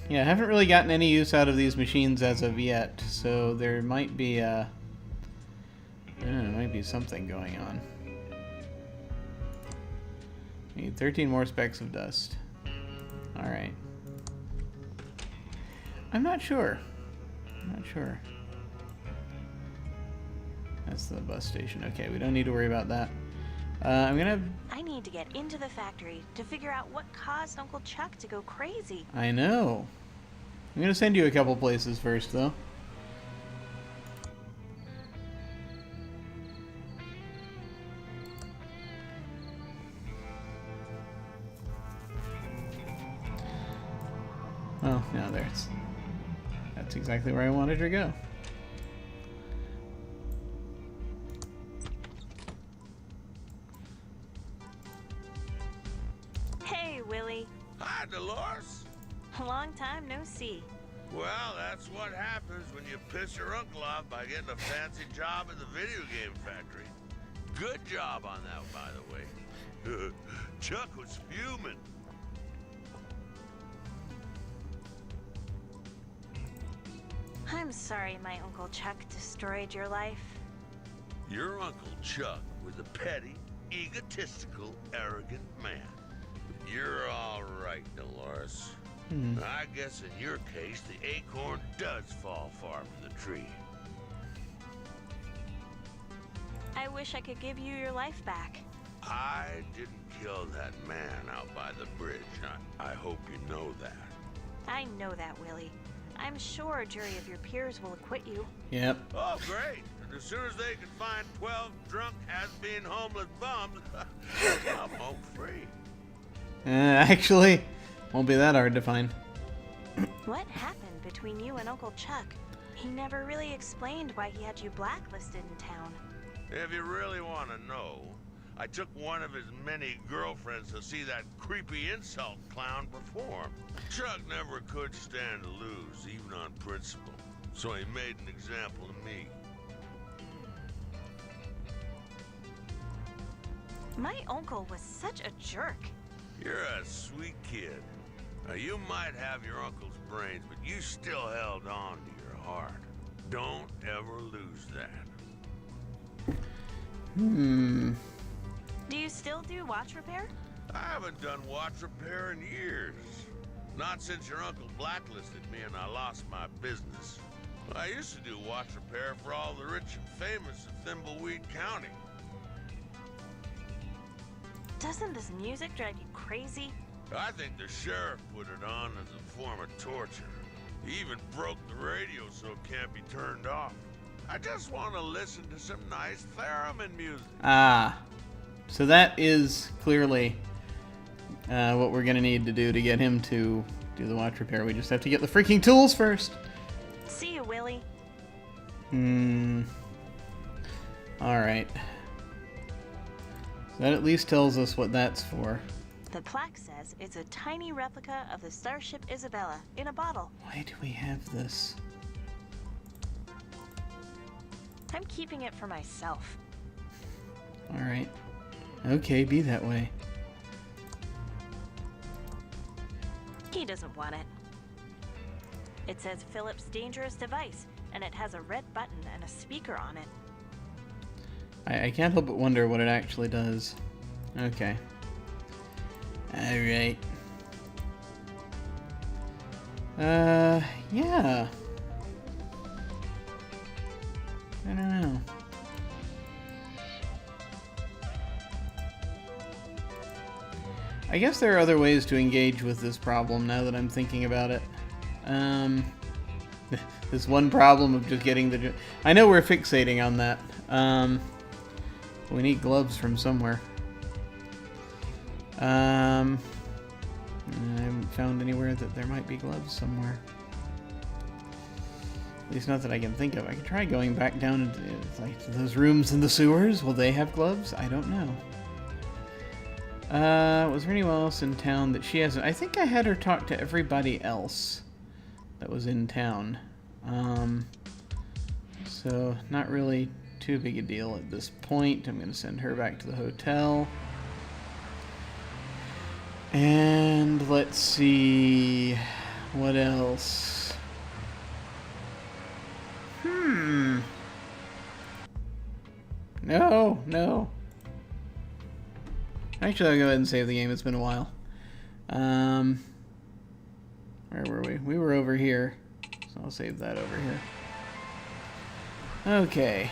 Yeah, I haven't really gotten any use out of these machines as of yet, so there might be a... I don't know, there might be something going on. Need 13 more specks of dust. Alright. I'm not sure. I'm not sure. That's the bus station. Okay, we don't need to worry about that. I'm gonna... I need to get into the factory to figure out what caused Uncle Chuck to go crazy. I know. I'm gonna send you a couple places first, though. That's exactly where I wanted her to go. Hey, Willie. Hi, Dolores. Long time no see. Well, that's what happens when you piss your uncle off by getting a fancy job at the video game factory. Good job on that, by the way. Chuck was fuming. I'm sorry my Uncle Chuck destroyed your life. Your Uncle Chuck was a petty, egotistical, arrogant man. But you're all right, Dolores. I guess in your case, the acorn does fall far from the tree. I wish I could give you your life back. I didn't kill that man out by the bridge. I hope you know that. I know that, Willie. I'm sure a jury of your peers will acquit you. Yep. Oh, great. And as soon as they can find 12 drunk, has-been homeless bums, I'm home free. Actually, won't be that hard to find. What happened between you and Uncle Chuck? He never really explained why he had you blacklisted in town. If you really want to know, I took one of his many girlfriends to see that creepy insult clown perform. Chuck never could stand to lose, even on principle. So he made an example of me. My uncle was such a jerk. You're a sweet kid. Now, you might have your uncle's brains, but you still held on to your heart. Don't ever lose that. Do you still do watch repair? I haven't done watch repair in years. Not since your uncle blacklisted me and I lost my business. I used to do watch repair for all the rich and famous of Thimbleweed County. Doesn't this music drive you crazy? I think the sheriff put it on as a form of torture. He even broke the radio so it can't be turned off. I just want to listen to some nice theremin music. Ah. So that is clearly what we're going to need to do to get him to do the watch repair. We just have to get the freaking tools first. See you, Willie. Alright. So that at least tells us what that's for. The plaque says it's a tiny replica of the Starship Isabella in a bottle. Why do we have this? I'm keeping it for myself. Alright. Okay, be that way. He doesn't want it. It says Philip's dangerous device, and it has a red button and a speaker on it. I can't help but wonder what it actually does. Okay. Alright. Yeah. I don't know. I guess there are other ways to engage with this problem now that I'm thinking about it. This one problem of just getting the... I know we're fixating on that. We need gloves from somewhere. I haven't found anywhere that there might be gloves somewhere. At least not that I can think of. I could try going back down into like those rooms in the sewers. Will they have gloves? I don't know. Was there anyone else in town that she hasn't? I think I had her talk to everybody else that was in town. So not really too big a deal at this point. I'm going to send her back to the hotel. And let's see what else. No. Actually, I'll go ahead and save the game. It's been a while. Where were we? We were over here. So I'll save that over here. Okay.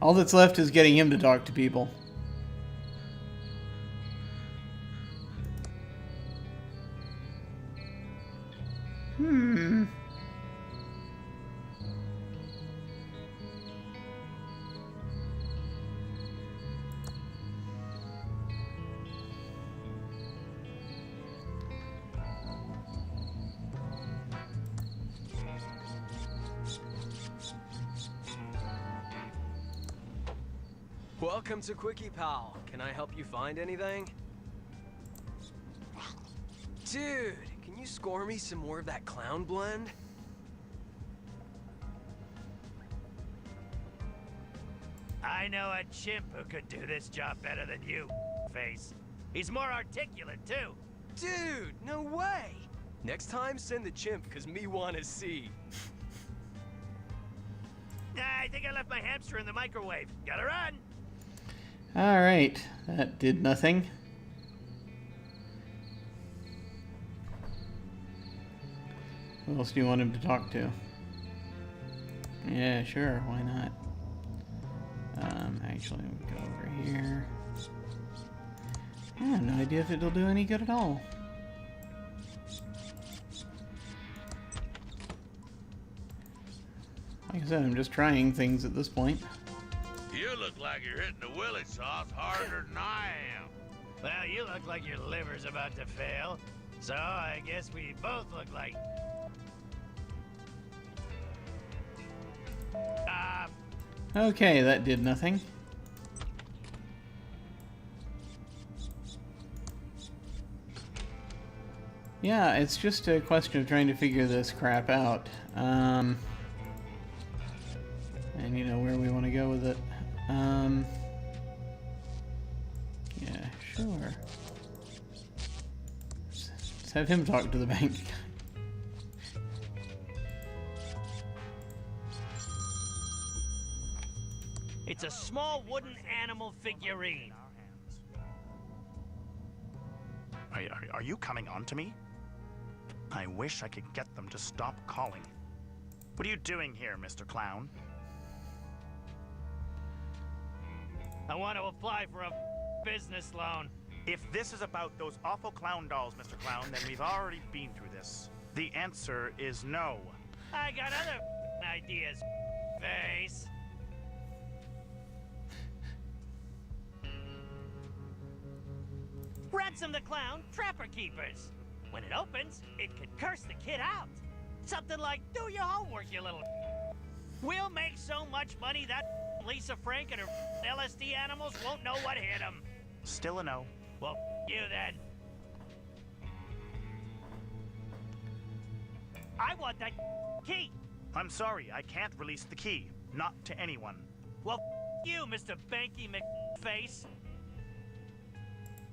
All that's left is getting him to talk to people. Welcome to Quickie Pal. Can I help you find anything? Dude, can you score me some more of that clown blend? I know a chimp who could do this job better than you, face. He's more articulate, too. Dude, no way! Next time, send the chimp, cause me wanna see. I think I left my hamster in the microwave. Gotta run! Alright, that did nothing. Who else do you want him to talk to? Yeah, sure, why not? Actually, we'll go over here. I have no idea if it'll do any good at all. Like I said, I'm just trying things at this point. You look like you're hitting the willy sauce harder than I am. Well, you look like your liver's about to fail. So I guess we both look like... Okay, that did nothing. Yeah, it's just a question of trying to figure this crap out. And you know where we want to go with it. Yeah, sure. Let's have him talk to the bank. It's a small wooden animal figurine. Are you coming on to me? I wish I could get them to stop calling. What are you doing here, Mr. Clown? I want to apply for a business loan. If this is about those awful clown dolls, Mr. Clown, then we've already been through this. The answer is no. I got other ideas, face. Ransom the Clown Trapper Keepers. When it opens, it can curse the kid out. Something like, do your homework, you little... We'll make so much money that Lisa Frank and her LSD animals won't know what hit them. Still a no. Well, you then. I want that key. I'm sorry, I can't release the key. Not to anyone. Well, you, Mr. Banky McFace.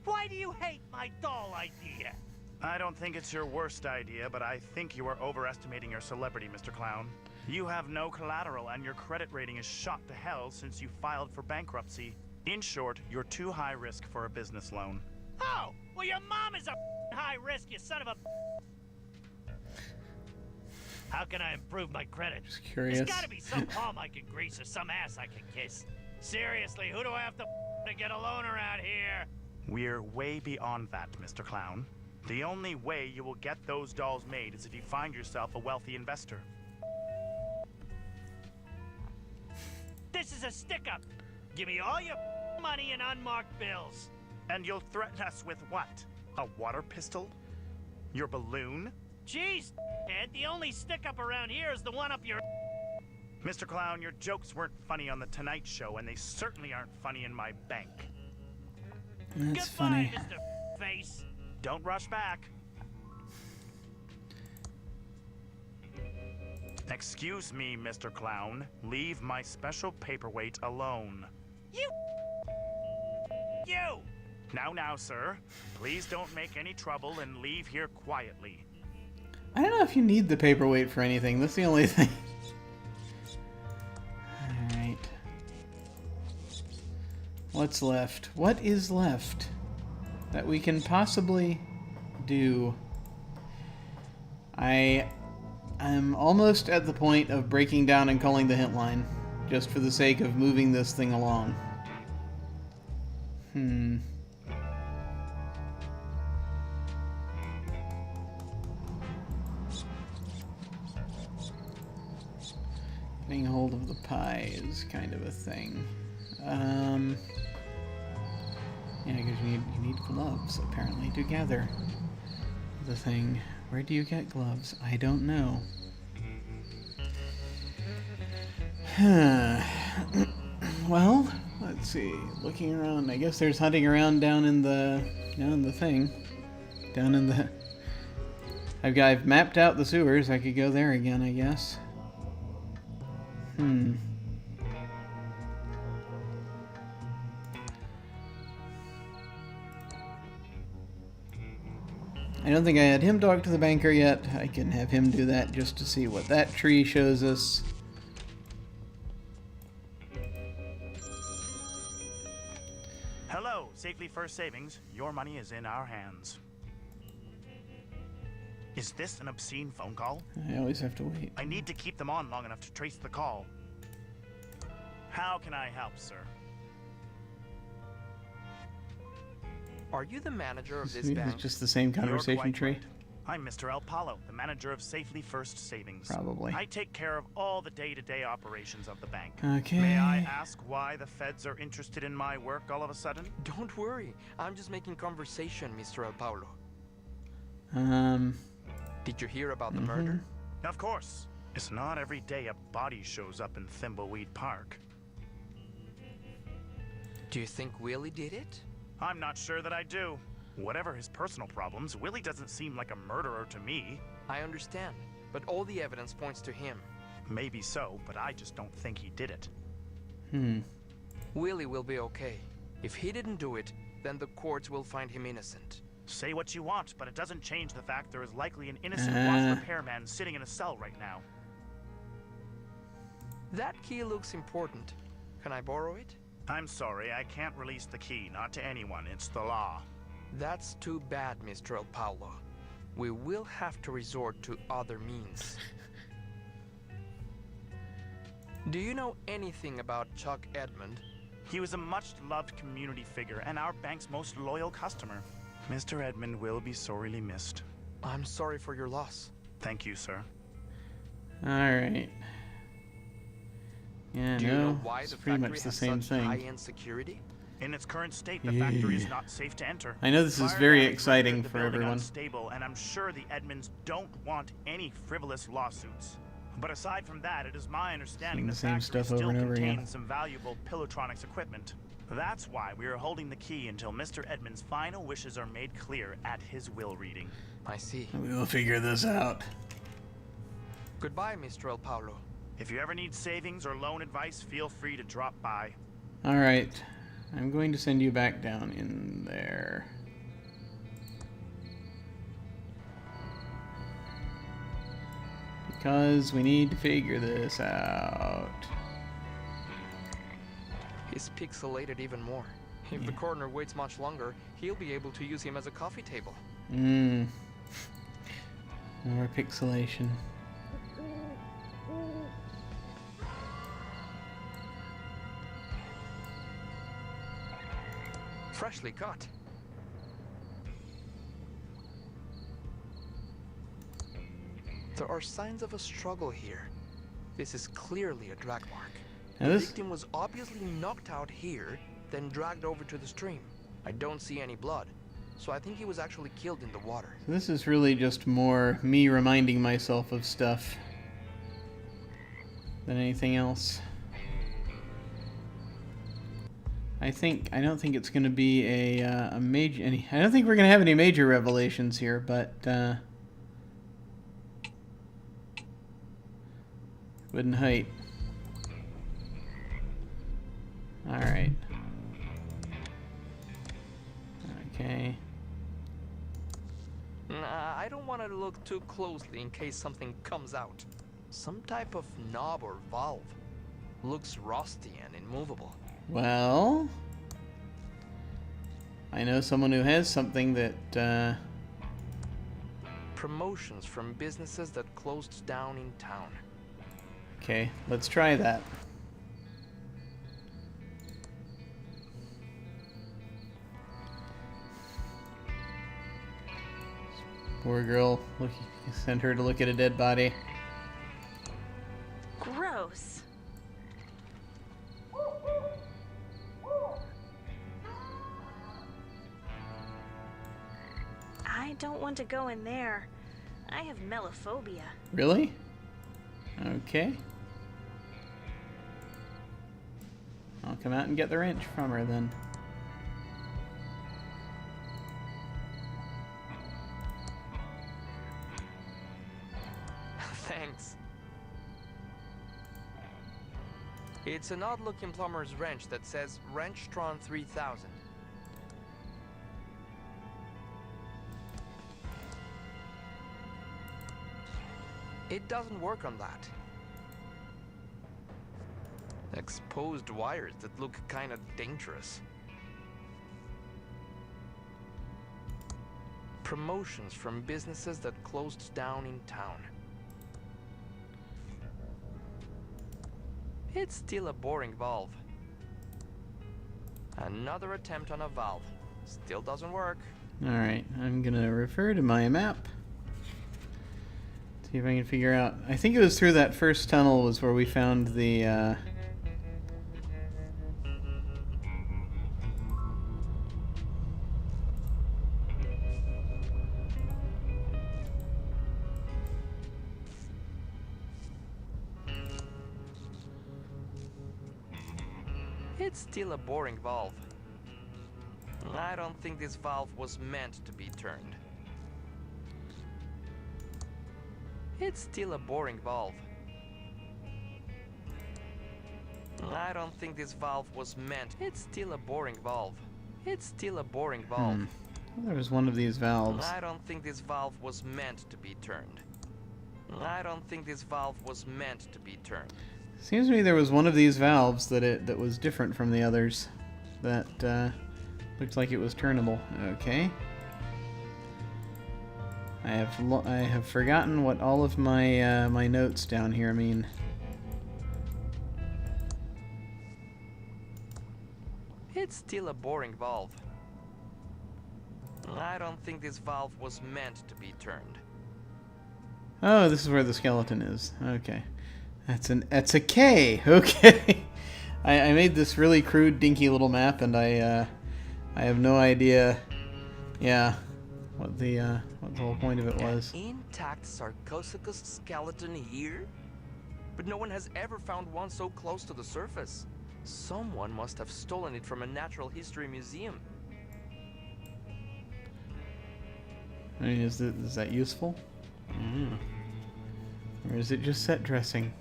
Why do you hate my doll idea? I don't think it's your worst idea, but I think you are overestimating your celebrity, Mr. Clown. You have no collateral, and your credit rating is shot to hell since you filed for bankruptcy. In short, you're too high risk for a business loan. Oh, well, your mom is a high risk, you son of a... How can I improve my credit? Just curious. There's gotta be some palm I can grease or some ass I can kiss. Seriously, who do I have to get a loan around here? We're way beyond that, Mr. Clown. The only way you will get those dolls made is if you find yourself a wealthy investor. This is a stick-up. Give me all your money in unmarked bills. And you'll threaten us with what? A water pistol? Your balloon? Jeez, Ed, the only stick-up around here is the one up your... Mr. Clown, your jokes weren't funny on The Tonight Show, and they certainly aren't funny in my bank. That's Goodbye, funny. Mr. Face. Don't rush back. Excuse me, Mr. Clown. Leave my special paperweight alone. You! Now, sir. Please don't make any trouble and leave here quietly. I don't know if you need the paperweight for anything. That's the only thing. Alright. What's left? What is left that we can possibly do? I am almost at the point of breaking down and calling the hint line, just for the sake of moving this thing along. Getting a hold of the pie is kind of a thing. Yeah, because you need gloves, apparently, to gather the thing. Where do you get gloves? I don't know. Well, let's see. Looking around. I guess there's hunting around down in the thing. Down in the. I've mapped out the sewers. I could go there again, I guess. I don't think I had him talk to the banker yet. I can have him do that just to see what that tree shows us. Hello, Safely First Savings. Your money is in our hands. Is this an obscene phone call? I always have to wait. I need to keep them on long enough to trace the call. How can I help, sir? Are you the manager of this It's bank? just the same conversation tree. Right. I'm Mr. El Palo, the manager of Safely First Savings. Probably. I take care of all the day-to-day operations of the bank. Okay. May I ask why the feds are interested in my work all of a sudden? Don't worry. I'm just making conversation, Mr. El Paulo. Did you hear about the murder? Of course. It's not every day a body shows up in Thimbleweed Park. Do you think Willie did it? I'm not sure that I do. Whatever his personal problems, Willie doesn't seem like a murderer to me. I understand, but all the evidence points to him. Maybe so, but I just don't think he did it. Willie will be okay. If he didn't do it, then the courts will find him innocent. Say what you want, but it doesn't change the fact there is likely an innocent watch repairman sitting in a cell right now. That key looks important. Can I borrow it? I'm sorry, I can't release the key, not to anyone. It's the law. That's too bad, Mr. El Paulo. We will have to resort to other means. Do you know anything about Chuck Edmund? He was a much-loved community figure and our bank's most loyal customer. Mr. Edmund will be sorely missed. I'm sorry for your loss. Thank you, sir. Alright. Yeah, Do you know why it's the pretty factory much the has same such thing. high-end security? In its current state, the factory is not safe to enter. I know this is Fire very damage exciting rendered the for building everyone. Unstable, and I'm sure the Edmonds don't want any frivolous lawsuits. But aside from that, it is my understanding Seeing the the same factory stuff over still and over contains again. some valuable Pilotronics equipment. That's why we are holding the key until Mr. Edmonds' final wishes are made clear at his will reading. I see. We will figure this out. Goodbye, Mr. El Paulo. If you ever need savings or loan advice, feel free to drop by. Alright. I'm going to send you back down in there. Because we need to figure this out. He's pixelated even more. If the coroner waits much longer, he'll be able to use him as a coffee table. More pixelation. Freshly cut. There are signs of a struggle here. This is clearly a drag mark. Now The this, victim was obviously knocked out here, then dragged over to the stream. I don't see any blood, so I think he was actually killed in the water. this is really just more me reminding myself of stuff than anything else. I don't think it's going to be a major. I don't think we're going to have any major revelations here, but wouldn't hurt. All right. Okay. Nah, I don't want to look too closely in case something comes out. Some type of knob or valve. Looks rusty and immovable. Well, I know someone who has something that. Promotions from businesses that closed down in town. Okay, let's try that. Poor girl. Look, send her to look at a dead body. Gross. I don't want to go in there. I have mellophobia. Really? Okay. I'll come out and get the wrench from her then. Thanks. It's an odd-looking plumber's wrench that says Wrenchtron 3000. It doesn't work on that. Exposed wires that look kinda dangerous. Promotions from businesses that closed down in town. It's still a boring valve. Another attempt on a valve. Still doesn't work. Alright, I'm gonna refer to my map. See if I can figure out. I think it was through that first tunnel was where we found the It's still a boring valve. I don't think this valve was meant to be turned. It's still a boring valve. I don't think this valve was meant. It's still a boring valve. It's still a boring valve. There was one of these valves. I don't think this valve was meant to be turned. I don't think this valve was meant to be turned. Seems to me there was one of these valves that was different from the others. That looked like it was turnable. Okay. I have forgotten what all of my my notes down here mean. It's still a boring valve. I don't think this valve was meant to be turned. Oh, this is where the skeleton is. Okay. That's a K. Okay. I made this really crude, dinky little map, and I have no idea, yeah, what the whole point of it was. An intact Sarcosuchus skeleton here? But no one has ever found one so close to the surface. Someone must have stolen it from a natural history museum. I mean, is that useful? Or is it just set dressing?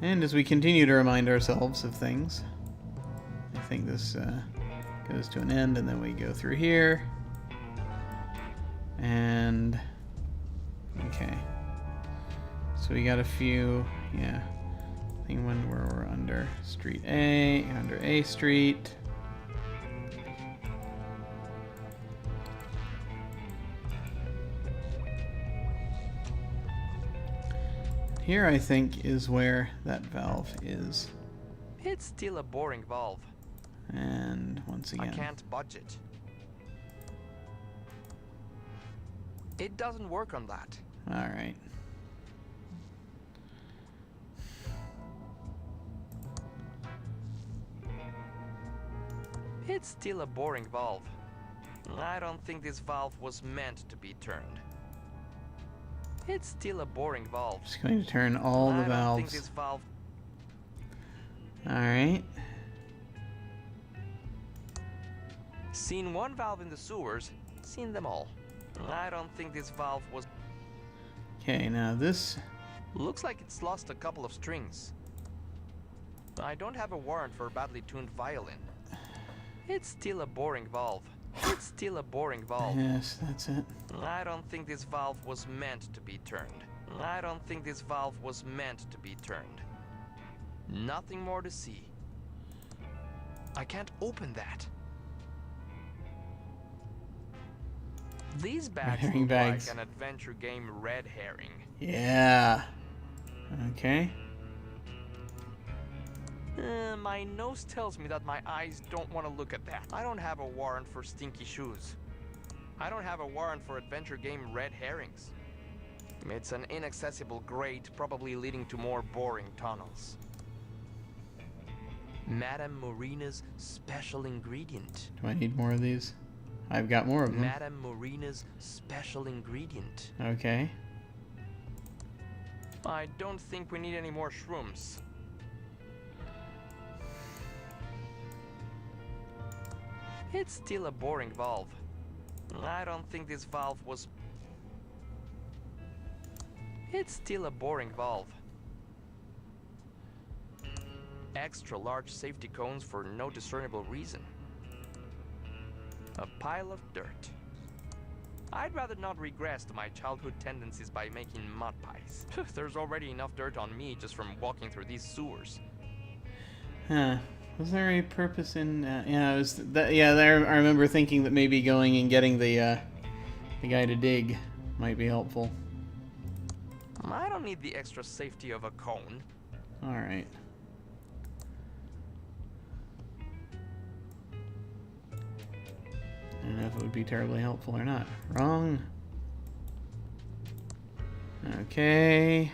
And as we continue to remind ourselves of things, I think this goes to an end, and then we go through here. And okay, so we got a few, yeah. I think when we're under Street A, under A Street. Here, I think, is where that valve is. It's still a boring valve. And once again, I can't budge it. It doesn't work on that. Alright. It's still a boring valve. I don't think this valve was meant to be turned. It's still a boring valve. Just going to turn all the I don't valves. think this valve... Alright. Seen one valve in the sewers, seen them all. I don't think this valve was... Okay, now this... Looks like it's lost a couple of strings. I don't have a warrant for a badly tuned violin. It's still a boring valve. It's still a boring valve. Yes, that's it. I don't think this valve was meant to be turned. I don't think this valve was meant to be turned. Nothing more to see. I can't open that. These bags look like an adventure game red herring. Yeah. Okay. My nose tells me that my eyes don't want to look at that. I don't have a warrant for stinky shoes. I don't have a warrant for adventure game red herrings. It's an inaccessible grate, probably leading to more boring tunnels. Madame Marina's special ingredient. Do I need more of these? I've got more of them. Madame Marina's special ingredient. Okay. I don't think we need any more shrooms. It's still a boring valve. I don't think this valve was... It's still a boring valve. Extra large safety cones for no discernible reason. A pile of dirt. I'd rather not regress to my childhood tendencies by making mud pies. There's already enough dirt on me just from walking through these sewers. Huh. Was there a purpose in... yeah, it was there, I remember thinking that maybe going and getting the guy to dig might be helpful. I don't need the extra safety of a cone. Alright. I don't know if it would be terribly helpful or not. Wrong. Okay.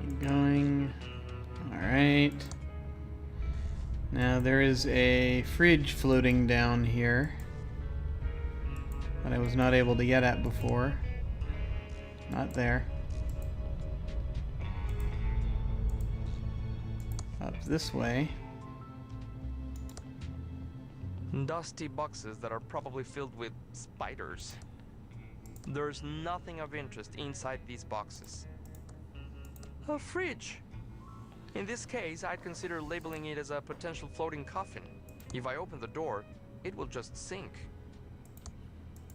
Keep going. Alright. Now there is a fridge floating down here that I was not able to get at before. Not there. Up this way. Dusty boxes that are probably filled with spiders. There's nothing of interest inside these boxes. A fridge. In this case, I'd consider labeling it as a potential floating coffin. If I open the door, it will just sink.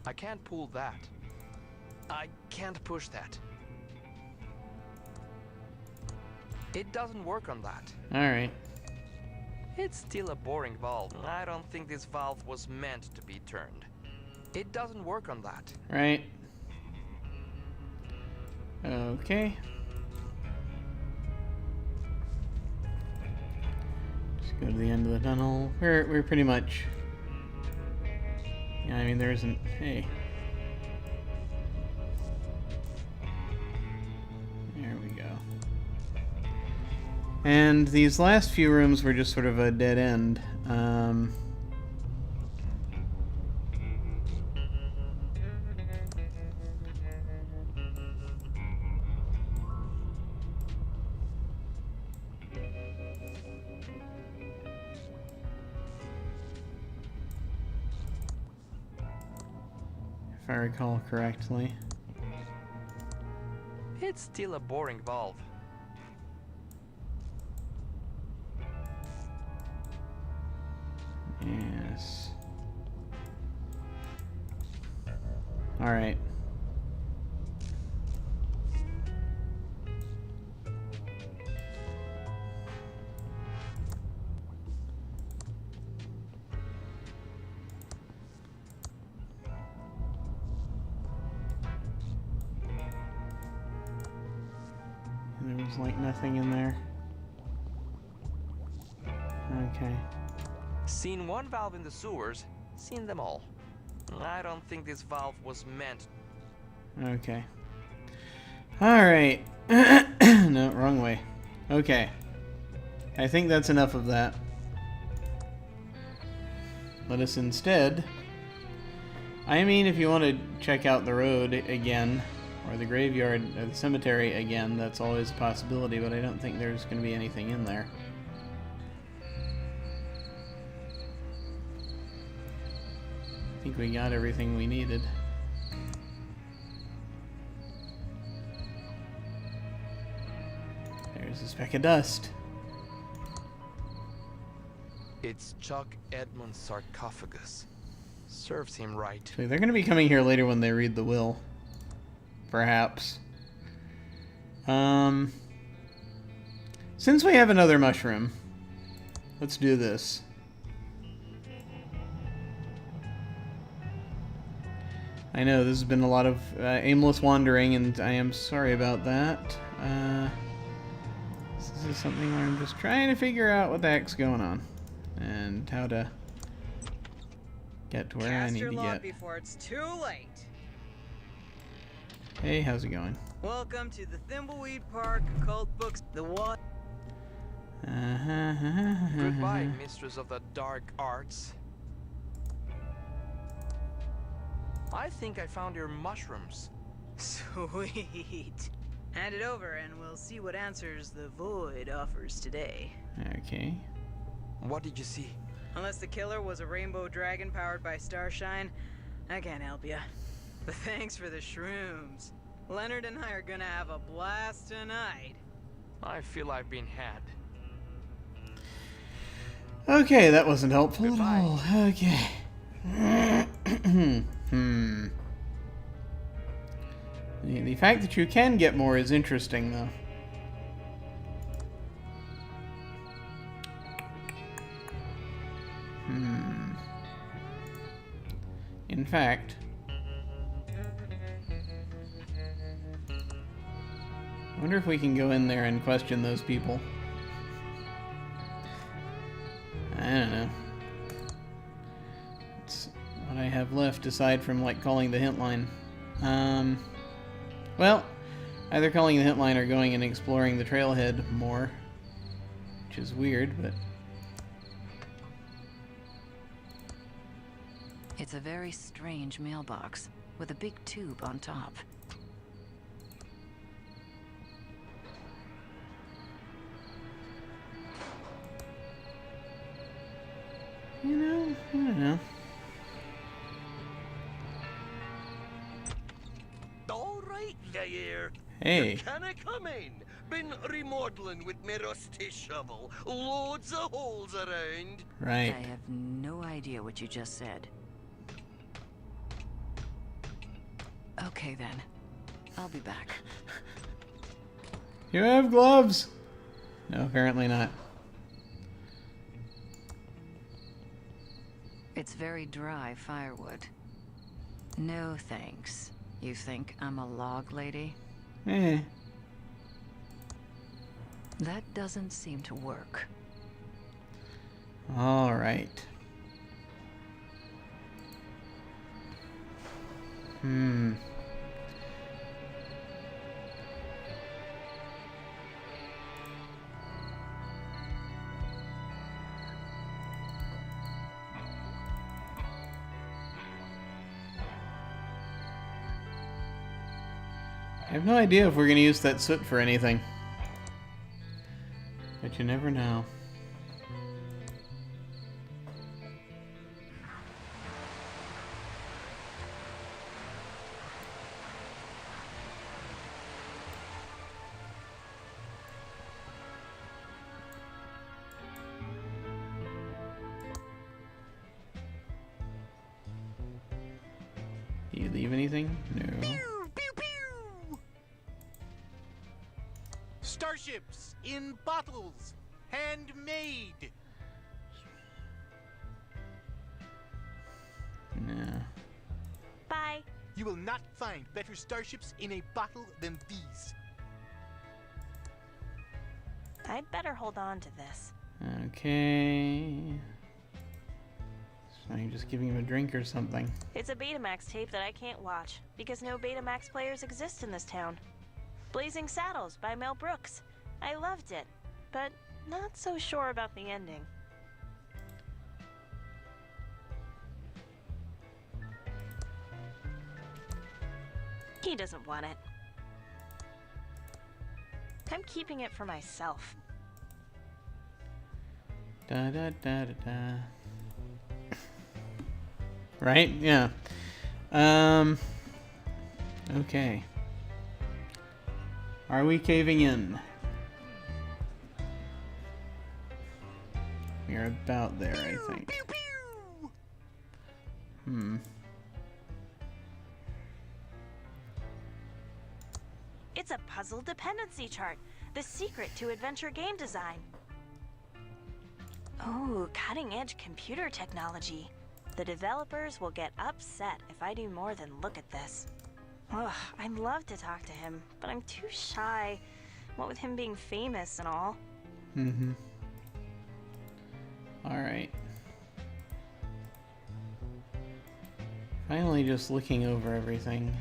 I can't pull that. I can't push that. It doesn't work on that. Alright. It's still a boring valve. I don't think this valve was meant to be turned. It doesn't work on that. Right. Okay. Just go to the end of the tunnel. We're pretty much... yeah, I mean, there isn't... hey. There we go. And these last few rooms were just sort of a dead end. If I recall correctly. It's still a boring valve. Yes. All right. There was like nothing in there. Okay. Seen one valve in the sewers, seen them all. I don't think this valve was meant. Okay. Alright. No, wrong way. Okay. I think that's enough of that. Let us instead... I mean, if you want to check out the road again, or the graveyard, or the cemetery again, that's always a possibility, but I don't think there's going to be anything in there. I think we got everything we needed. There's a speck of dust. It's Chuck Edmund's sarcophagus. Serves him right. So they're going to be coming here later when they read the will. Perhaps. Since we have another mushroom, let's do this. I know this has been a lot of aimless wandering, and I am sorry about that. This is something where I'm just trying to figure out what the heck's going on, and how to get to where I need to get. Before it's too late. Hey, how's it going? Welcome to the Thimbleweed Park Cult Books. The one. Goodbye, mistress of the dark arts. I think I found your mushrooms. Sweet. Hand it over and we'll see what answers the void offers today. Okay. What did you see? Unless the killer was a rainbow dragon powered by starshine, I can't help ya. But thanks for the shrooms. Leonard and I are gonna have a blast tonight. I feel I've been had. Okay, that wasn't helpful Goodbye. at all. Okay. The fact that you can get more is interesting, though. In fact, I wonder if we can go in there and question those people. I don't know. It's what I have left aside from, like, calling the hint line. Well, either calling the hint line or going and exploring the trailhead more. Which is weird, but... It's a very strange mailbox, with a big tube on top. You know, I don't know. All right, there. Hey. You canna come in. Been remodeling with me rusty shovel. Loads of holes around. Right. I have no idea what you just said. Okay then. I'll be back. You have gloves? No, apparently not. It's very dry firewood. No thanks. You think I'm a log lady? Eh. That doesn't seem to work. All right. I have no idea if we're going to use that soot for anything. But you never know. Do you leave anything? No. Starships in bottles, handmade. No. Bye. You will not find better starships in a bottle than these. I'd better hold on to this. Okay. So you're just giving him a drink or something. It's a Betamax tape that I can't watch because no Betamax players exist in this town. Blazing Saddles by Mel Brooks. I loved it, but not so sure about the ending. He doesn't want it. I'm keeping it for myself. Da da da da da. Right? Yeah. Okay. Are we caving in? We're about there, I think. It's a puzzle dependency chart. The secret to adventure game design. Oh, cutting-edge computer technology. The developers will get upset if I do more than look at this. Ugh, I'd love to talk to him, but I'm too shy. What with him being famous and all. Alright. Finally just looking over everything.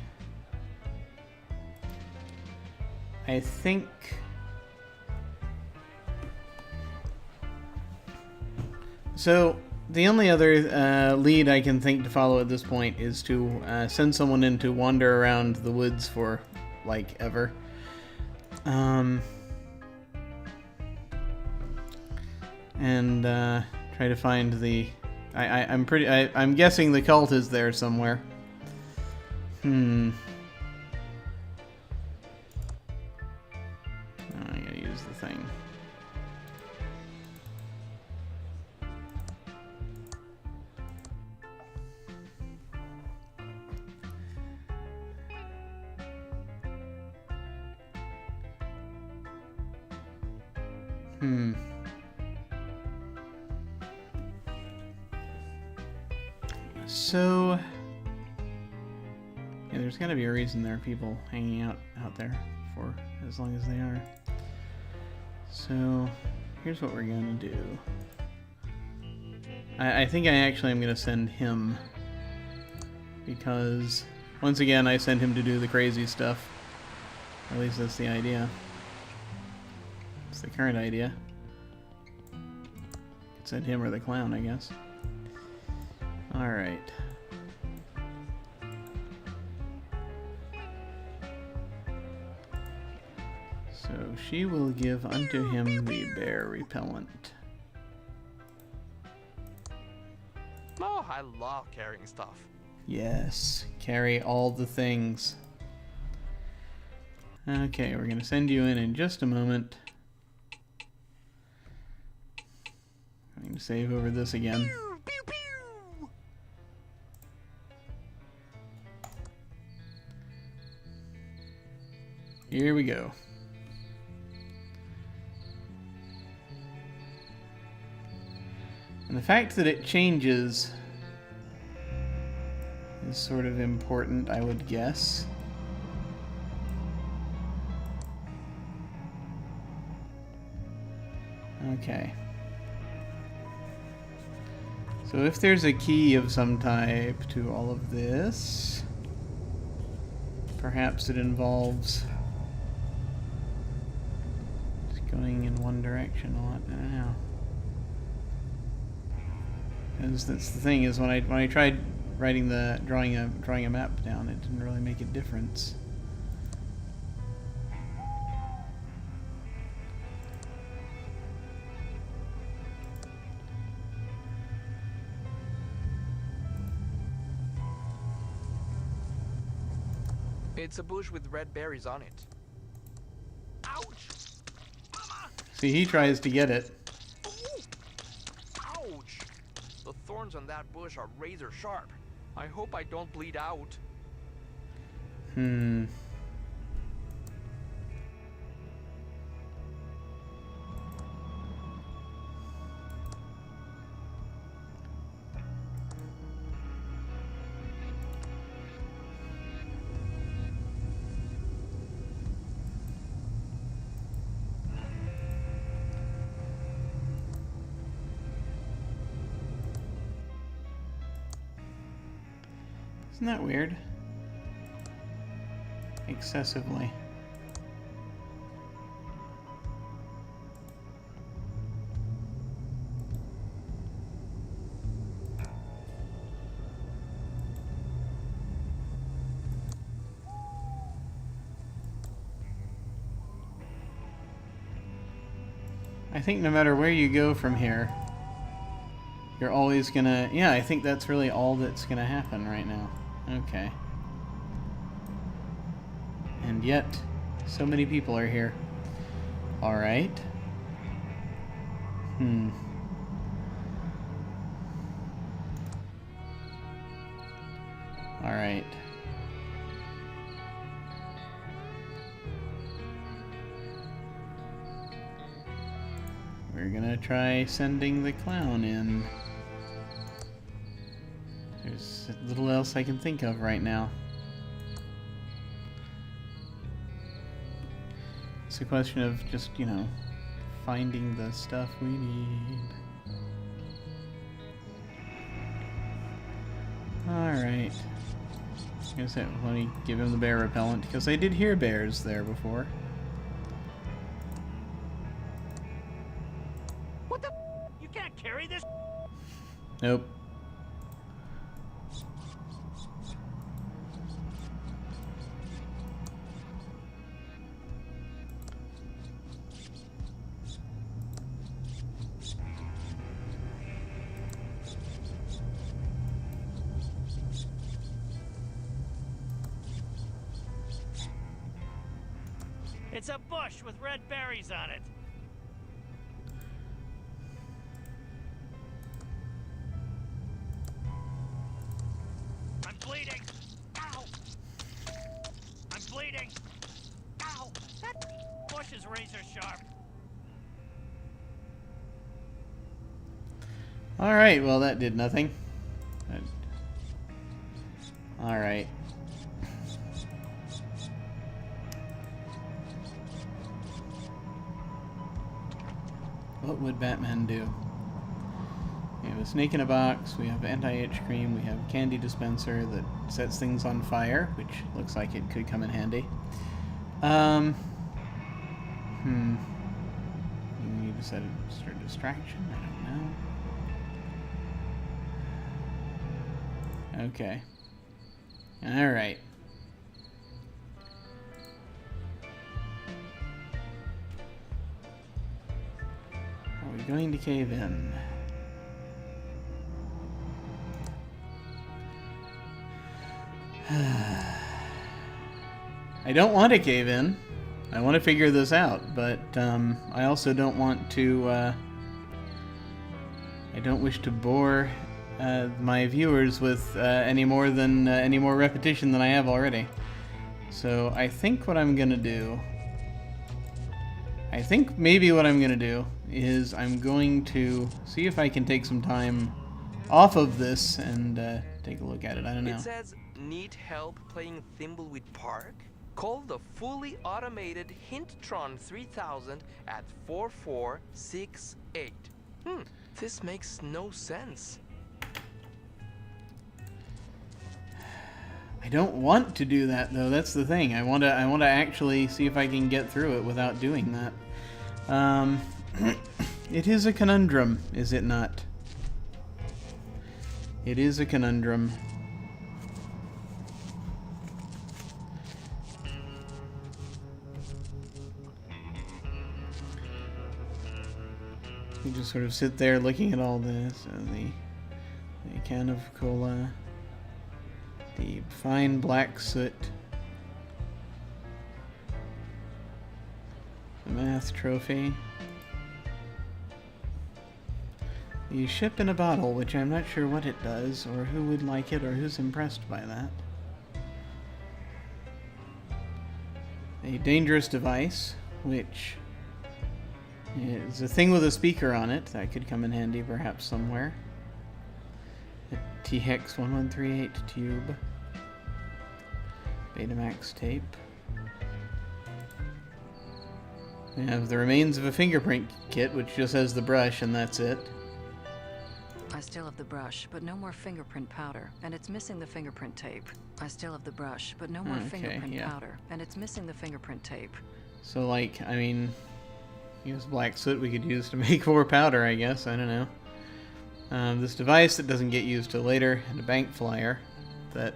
I think... So, the only other lead I can think to follow at this point is to send someone in to wander around the woods for, like, ever. And try to find the... I'm guessing the cult is there somewhere. Oh, I gotta use the thing. So, yeah, there's got to be a reason there are people hanging out there for as long as they are. So, here's what we're going to do. I think I actually am going to send him, because once again I send him to do the crazy stuff. At least that's the idea. It's the current idea. Send him or the clown, I guess. Alright. So she will give unto him the bear repellent. Oh, I love carrying stuff. Yes, carry all the things. Okay, we're gonna send you in just a moment. I'm going to save over this again. Here we go. And the fact that it changes is sort of important, I would guess. Okay. So if there's a key of some type to all of this, perhaps it involves just going in one direction a lot. I don't know. Because that's the thing, is when I tried drawing a map down, it didn't really make a difference. It's a bush with red berries on it. Ouch! Mama! See, he tries to get it. Ouch! The thorns on that bush are razor sharp. I hope I don't bleed out. Isn't that weird? Excessively. I think no matter where you go from here, you're always gonna... Yeah, I think that's really all that's gonna happen right now. Okay. And yet, so many people are here. Alright. Alright. We're gonna try sending the clown in. There's little else I can think of right now. It's a question of just, you know, finding the stuff we need. Alright. I guess let me give him the bear repellent, because I did hear bears there before. What the? You can't carry this? Nope. It's a bush with red berries on it. I'm bleeding. Ow! I'm bleeding. Ow! That bush is razor sharp. Alright, well that did nothing. Alright. What would Batman do? We have a snake in a box, we have anti-itch cream, we have candy dispenser that sets things on fire, which looks like it could come in handy. You need to set a start distraction? I don't know. Okay. Alright. Are we going to cave in? I don't want to cave in. I want to figure this out, but I also don't want to... I don't wish to bore my viewers with any more repetition than I have already. So I think what I'm gonna do... I think maybe what I'm gonna do is I'm going to see if I can take some time off of this and take a look at it. I don't know. It says, need help playing Thimbleweed Park? Call the fully automated Hinttron 3000 at 4468. This makes no sense. I don't want to do that though. That's the thing. I want to actually see if I can get through it without doing that. It is a conundrum, is it not? It is a conundrum. You just sort of sit there looking at all this. The can of cola. The fine black soot. The math trophy. The ship in a bottle, which I'm not sure what it does, or who would like it, or who's impressed by that. A dangerous device, which is a thing with a speaker on it. That could come in handy perhaps somewhere. A T-Hex 1138 tube. Betamax tape. We have the remains of a fingerprint kit, which just has the brush, and that's it. I still have the brush, but no more fingerprint powder, and it's missing the fingerprint tape. I still have the brush, but no more fingerprint powder, and it's missing the fingerprint tape. So, like, I mean, use black soot we could use to make more powder, I guess. I don't know. This device that doesn't get used till later, and a bank flyer that...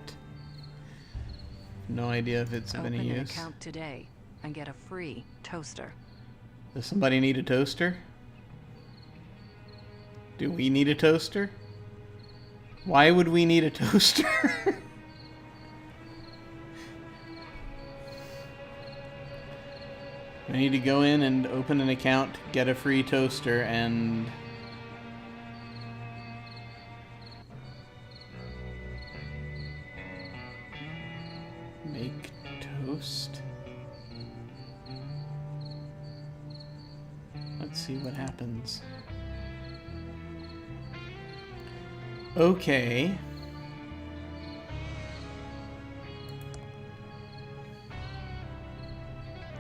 No idea if it's of any use. Open an account today and get a free toaster. Does somebody need a toaster? Do we need a toaster? Why would we need a toaster? I need to go in and open an account, get a free toaster, and... make toast? Let's see what happens. Okay.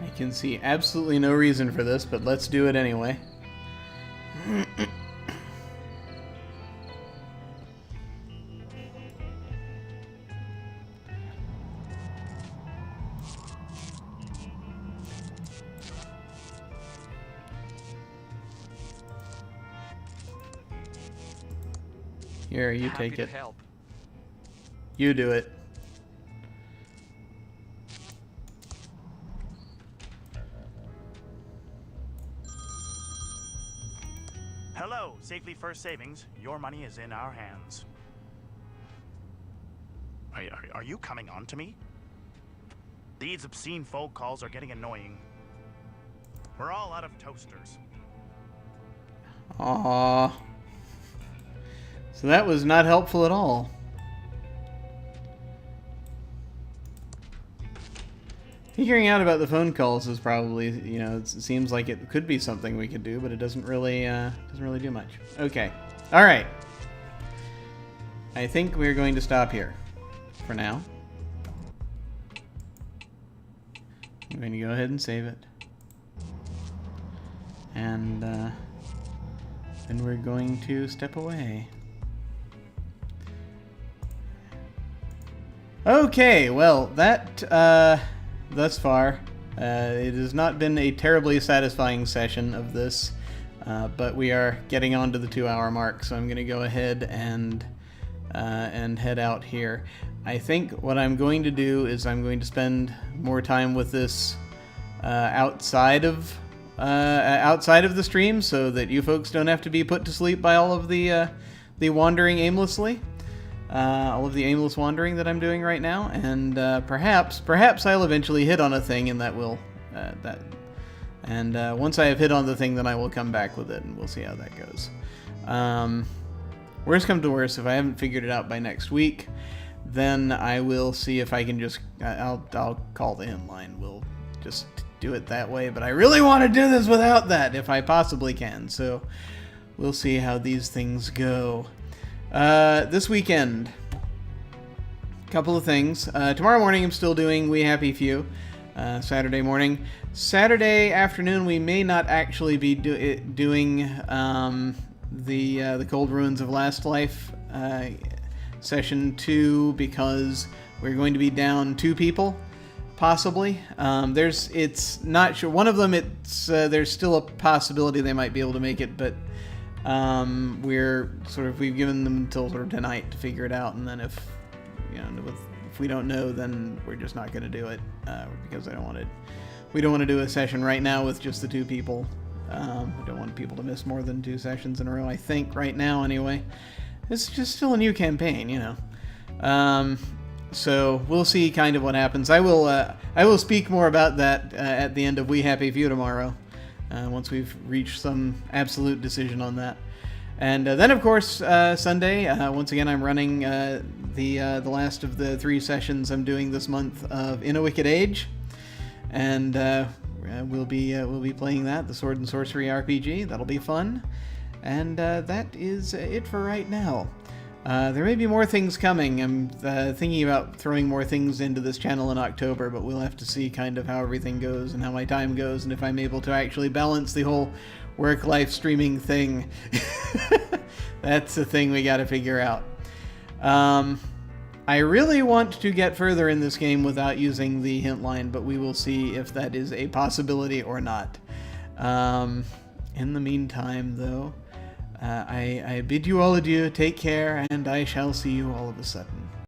I can see absolutely no reason for this, but let's do it anyway. Here, you Happy take to it. help. You do it. Hello, Safely First Savings. Your money is in our hands. Are you coming on to me? These obscene phone calls are getting annoying. We're all out of toasters. Aww. So that was not helpful at all. Figuring out about the phone calls is probably, you know, it seems like it could be something we could do, but it doesn't really do much. Okay. All right. I think we're going to stop here for now. I'm going to go ahead and save it. And then we're going to step away. Okay, well, that, thus far, it has not been a terribly satisfying session of this, but we are getting on to the 2-hour mark, so I'm going to go ahead and head out here. I think what I'm going to do is I'm going to spend more time with this outside of the stream, so that you folks don't have to be put to sleep by all of the wandering aimlessly. All of the aimless wandering that I'm doing right now, and perhaps I'll eventually hit on a thing, and that will once I have hit on the thing, then I will come back with it, and we'll see how that goes. Worst come to worst, if I haven't figured it out by next week, then I will see if I can just I'll call the inline. We'll just do it that way, but I really want to do this without that if I possibly can. So we'll see how these things go. This weekend, couple of things. Tomorrow morning I'm still doing We Happy Few. Saturday morning. Saturday afternoon we may not actually be doing the Cold Ruins of Last Life session 2, because we're going to be down 2 people, possibly. It's not sure. One of them, there's still a possibility they might be able to make it, but we've given them until sort of tonight to figure it out, and then if we don't know, then we're just not going to do it, because we don't want to do a session right now with just the 2 people. I don't want people to miss more than 2 sessions in a row, I think, right now anyway. It's just still a new campaign, you know. So we'll see kind of what happens. I will speak more about that at the end of We Happy Few tomorrow, once we've reached some absolute decision on that. And then, of course, Sunday, once again, I'm running the last of the 3 sessions I'm doing this month of In a Wicked Age, and we'll be playing that, the Sword and Sorcery RPG. That'll be fun, and that is it for right now. There may be more things coming. I'm thinking about throwing more things into this channel in October, but we'll have to see kind of how everything goes and how my time goes, and if I'm able to actually balance the whole work-life streaming thing. That's the thing we got to figure out. I really want to get further in this game without using the hint line, but we will see if that is a possibility or not. In the meantime, though, I bid you all adieu, take care, and I shall see you all of a sudden.